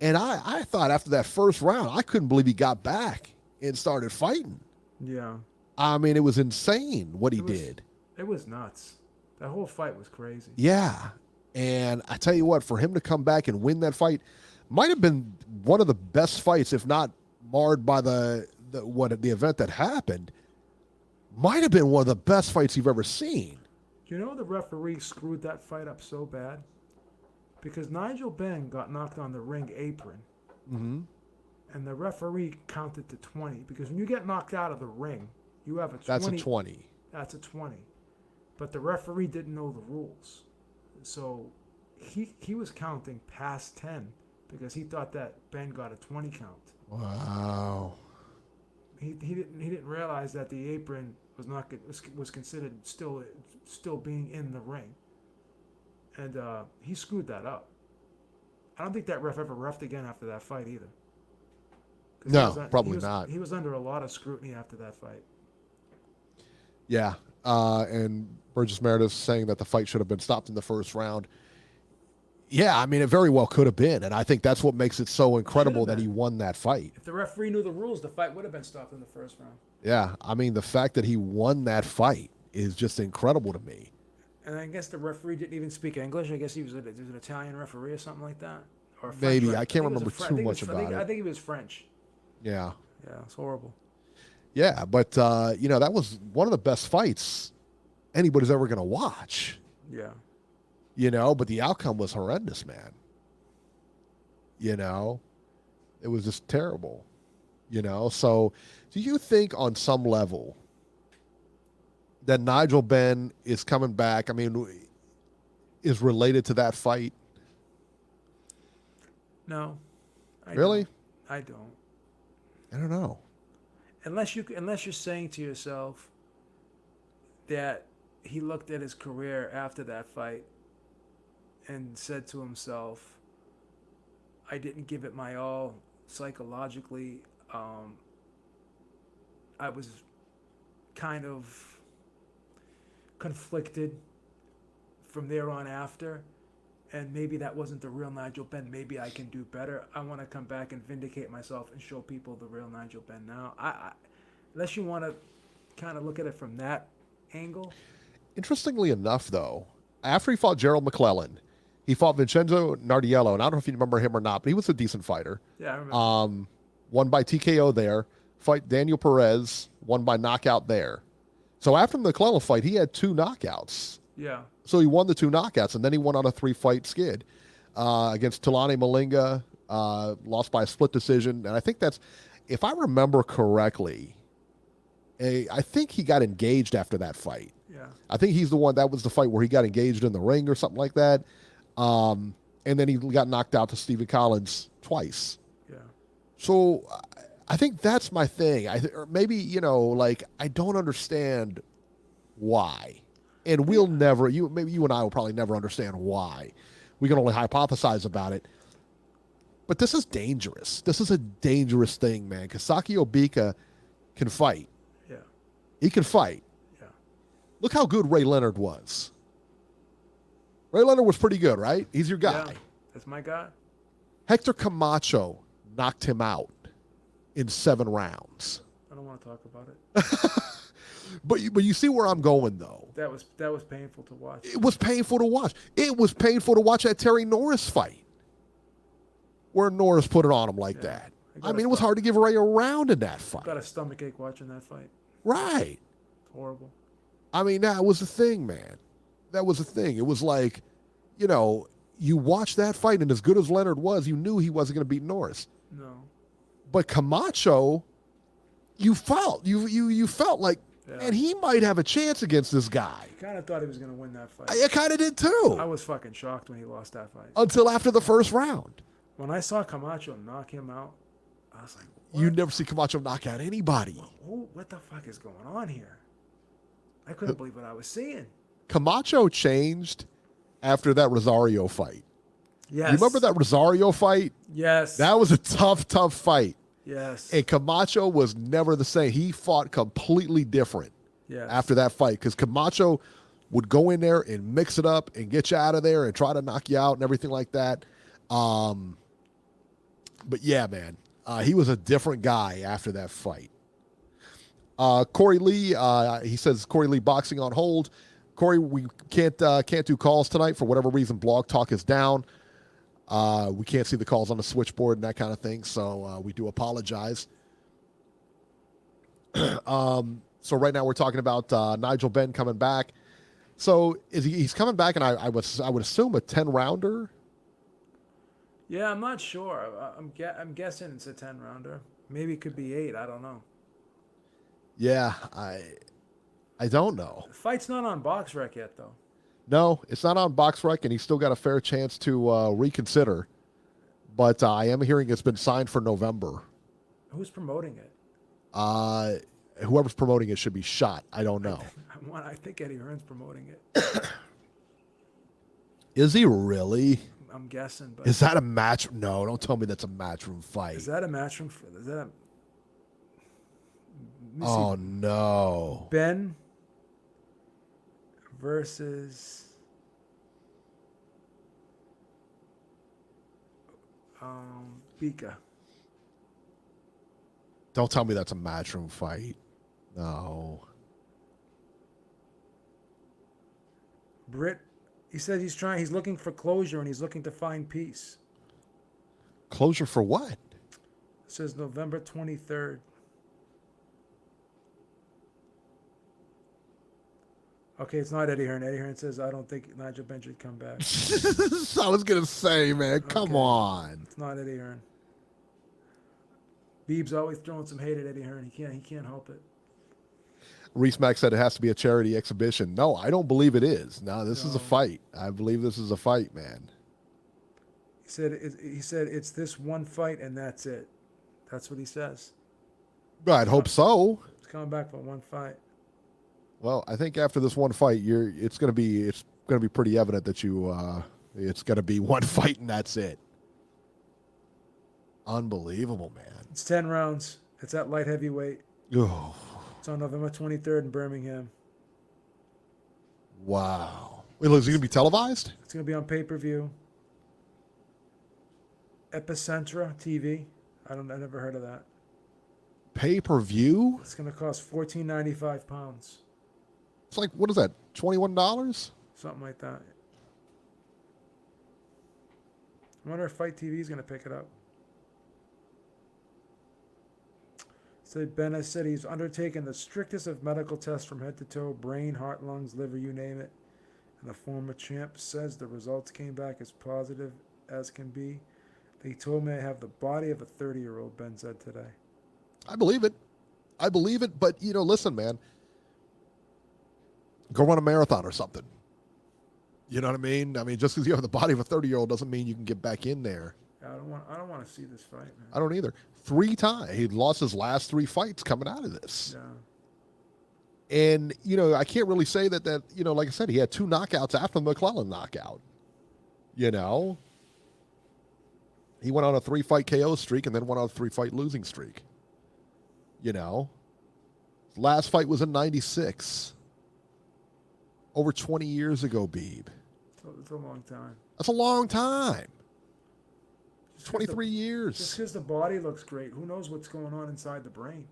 And I thought after that first round, I couldn't believe he got back and started fighting. Yeah. I mean, it was insane what he did. It was nuts. That whole fight was crazy. Yeah. And I tell you what, for him to come back and win that fight might have been one of the best fights, if not marred by the event that happened. Might have been one of the best fights you've ever seen. You know, the referee screwed that fight up so bad because Nigel Benn got knocked on the ring apron. And the referee counted to 20 because when you get knocked out of the ring, you have a 20. That's a 20. That's a 20. But the referee didn't know the rules. So he was counting past 10 because he thought that Ben got a 20 count. Wow. He didn't realize that the apron was considered still being in the ring. And he screwed that up. I don't think that ref ever reffed again after that fight either. No, probably not. He was under a lot of scrutiny after that fight. Yeah. And Burgess Meredith saying that the fight should have been stopped in the first round. Yeah, I mean, it very well could have been. And I think that's what makes it so incredible that he won that fight. If the referee knew the rules, the fight would have been stopped in the first round. Yeah, I mean, the fact that he won that fight is just incredible to me. And I guess the referee didn't even speak English. I guess he was an Italian referee or something like that. Or maybe. I can't remember too much about it. I think he was French. Yeah. Yeah, it's horrible. Yeah, but, that was one of the best fights anybody's ever going to watch. Yeah. But the outcome was horrendous, man. It was just terrible. So do you think on some level that Nigel Benn is coming back, I mean, is related to that fight? No. Really? I don't. I don't know. Unless you're saying to yourself that he looked at his career after that fight and said to himself, I didn't give it my all psychologically. I was kind of conflicted from there on after, and maybe that wasn't the real Nigel Benn. Maybe I can do better. I want to come back and vindicate myself and show people the real Nigel Benn now. Unless you want to kind of look at it from that angle. Interestingly enough, though, after he fought Gerald McClellan, he fought Vincenzo Nardiello, and I don't know if you remember him or not, but he was a decent fighter. Yeah, I remember. Won by TKO there. Fight Daniel Perez, won by knockout there. So after the McClellan fight, he had 2 knockouts. Yeah. So he won the 2 knockouts, and then he won on a 3-fight skid against Tulane Malinga, lost by a split decision. And I think that's, if I remember correctly, I think he got engaged after that fight. Yeah. I think he's the one, that was the fight where he got engaged in the ring or something like that. And then he got knocked out to Stephen Collins twice. Yeah. So I think that's my thing. Or maybe, like, I don't understand why. And we'll never, maybe you and I will probably never understand why. We can only hypothesize about it. But this is dangerous. This is a dangerous thing, man. Because Saki Obika can fight. Yeah. He can fight. Yeah. Look how good Ray Leonard was. Ray Leonard was pretty good, right? He's your guy. Yeah, that's my guy. Hector Camacho knocked him out in 7 rounds. I don't want to talk about it. But you see where I'm going, though. That was painful to watch. It was painful to watch. It was painful to watch that Terry Norris fight, where Norris put it on him like that. I mean, it was hard to give Ray a round in that fight. Got a stomach ache watching that fight. Right. Horrible. I mean, that was the thing, man. That was the thing. It was like, you watched that fight, and as good as Leonard was, you knew he wasn't going to beat Norris. No. But Camacho, you felt like, man, he might have a chance against this guy. I kind of thought he was going to win that fight. I kind of did too. I was fucking shocked when he lost that fight. Until after the first round. When I saw Camacho knock him out, I was like, what? You never see Camacho knock out anybody. What the fuck is going on here? I couldn't believe what I was seeing. Camacho changed after that Rosario fight. Yes. You remember that Rosario fight? Yes. That was a tough fight. Yes. And Camacho was never the same. He fought completely different after that fight because Camacho would go in there and mix it up and get you out of there and try to knock you out and everything like that. But yeah, man, he was a different guy after that fight. Corey Lee, he says Corey Lee boxing on hold. Corey, we can't do calls tonight for whatever reason. Blog Talk is down. We can't see the calls on the switchboard and that kind of thing, so we do apologize. So right now we're talking about Nigel Benn coming back. So he's coming back, and I would assume a 10-rounder. Yeah, I'm not sure. I'm guessing it's a 10-rounder. Maybe it could be 8. I don't know. Yeah, I don't know. The fight's not on BoxRec yet, though. No, it's not on BoxRec, and he's still got a fair chance to reconsider. But I am hearing it's been signed for November. Who's promoting it? Whoever's promoting it should be shot. I don't know. I think Eddie Hearn's promoting it. Is he really? I'm guessing. But is that a match? No, don't tell me that's a matchroom fight. Is that a matchroom? Is that a? Oh no! Ben versus Bika. Don't tell me that's a matchroom fight. No. Britt, he said he's looking for closure and he's looking to find peace. Closure for what? It says November 23rd. Okay, it's not Eddie Hearn. Eddie Hearn says, I don't think Nigel Benn should come back. I was going to say, man, come on. It's not Eddie Hearn. Beeb's always throwing some hate at Eddie Hearn. He can't help it. Reese Mack said it has to be a charity exhibition. No, I don't believe it is. No, this is a fight. I believe this is a fight, man. He said it's this one fight and that's it. That's what he says. I'd hope so. He's coming back for one fight. Well, I think after this one fight, it's gonna be pretty evident that it's gonna be one fight and that's it. Unbelievable, man. It's 10 rounds. It's at light heavyweight. Oh, It's on November 23rd in Birmingham. wow. Wait, is it gonna be televised? It's going to be on pay-per-view. Epicentra TV. I never heard of that. Pay-per-view? It's going to cost £14.95. It's like, what is that? $21? Something like that. I wonder if Fight TV is going to pick it up. So Ben has said he's undertaken the strictest of medical tests from head to toe, brain, heart, lungs, liver, you name it. And the former champ says the results came back as positive as can be. They told me I have the body of a 30-year-old, Ben said today. I believe it. But, listen, man. Go run a marathon or something. You know what I mean? I mean, just because you have the body of a 30-year-old doesn't mean you can get back in there. I don't want to see this fight, man. I don't either. 3 times. He lost his last 3 fights coming out of this. Yeah. And, I can't really say that, like I said, he had 2 knockouts after the McClellan knockout. He went on a 3-fight KO streak and then went on a 3-fight losing streak. Last fight was in 96. Over 20 years ago, Beeb. It's a long time. That's a long time. Just 23 Just years. because the body looks great, who knows what's going on inside the brain?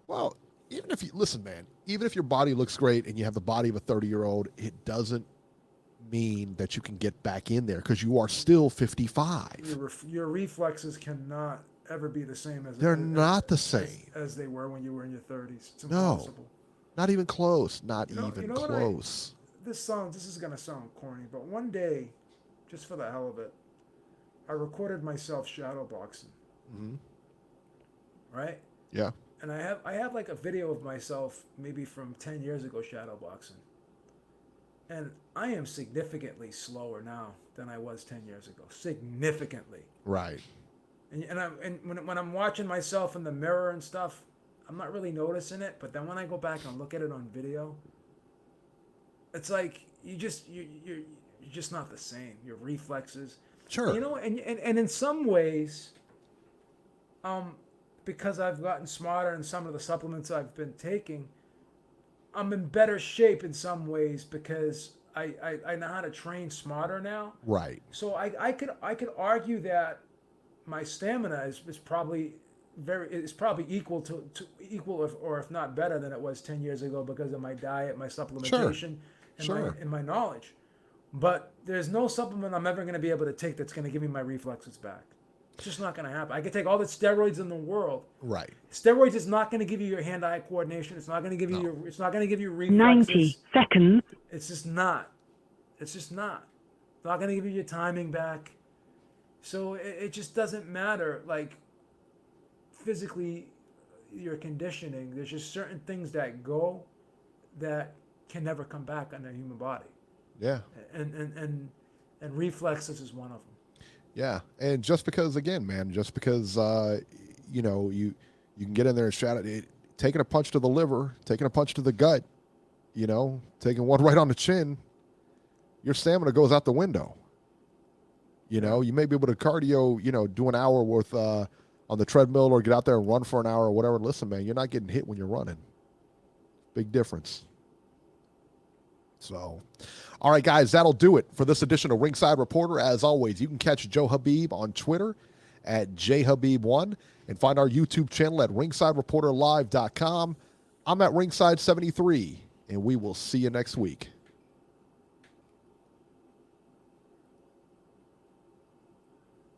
Well, even if your body looks great and you have the body of a 30-year-old, it doesn't mean that you can get back in there because you are still 55. Your reflexes cannot ever be the same as They're not the same as they were when you were in your 30s. It's No. impossible. Not even close. Not You know even what close. This is gonna sound corny, but one day, just for the hell of it, I recorded myself shadowboxing. Mm-hmm. Right? Yeah. And I have like a video of myself maybe from 10 years ago shadowboxing. And I am significantly slower now than I was 10 years ago. Significantly. Right. And when I'm watching myself in the mirror and stuff, I'm not really noticing it. But then when I go back and look at it on video, it's like you're just not the same. Your reflexes. Sure. And in some ways, because I've gotten smarter in some of the supplements I've been taking, I'm in better shape in some ways because I know how to train smarter now. Right. So I could argue that my stamina is probably equal to equal or if not better than it was 10 years ago because of my diet, my supplementation, and my knowledge. But there's no supplement I'm ever going to be able to take that's going to give me my reflexes back. It's just not going to happen. I can take all the steroids in the world. Right. Steroids is not going to give you your hand-eye coordination. It's not going to give you it's not going to give you reflexes. 90 seconds. It's just not. It's just not. It's not going to give you your timing back. So it just doesn't matter. Like physically, your conditioning. There's just certain things that go that can never come back on a human body. Yeah. And reflexes is one of them. Yeah. And just because, again, man, you can get in there and shout at it, taking a punch to the liver, taking a punch to the gut, taking one right on the chin, your stamina goes out the window. You may be able to cardio, do an hour worth on the treadmill or get out there and run for an hour or whatever. Listen, man, you're not getting hit when you're running. Big difference. So, all right, guys, that'll do it for this edition of Ringside Reporter. As always, you can catch Joe Habib on Twitter at jhabib1 and find our YouTube channel at ringsidereporterlive.com. I'm at Ringside73, and we will see you next week.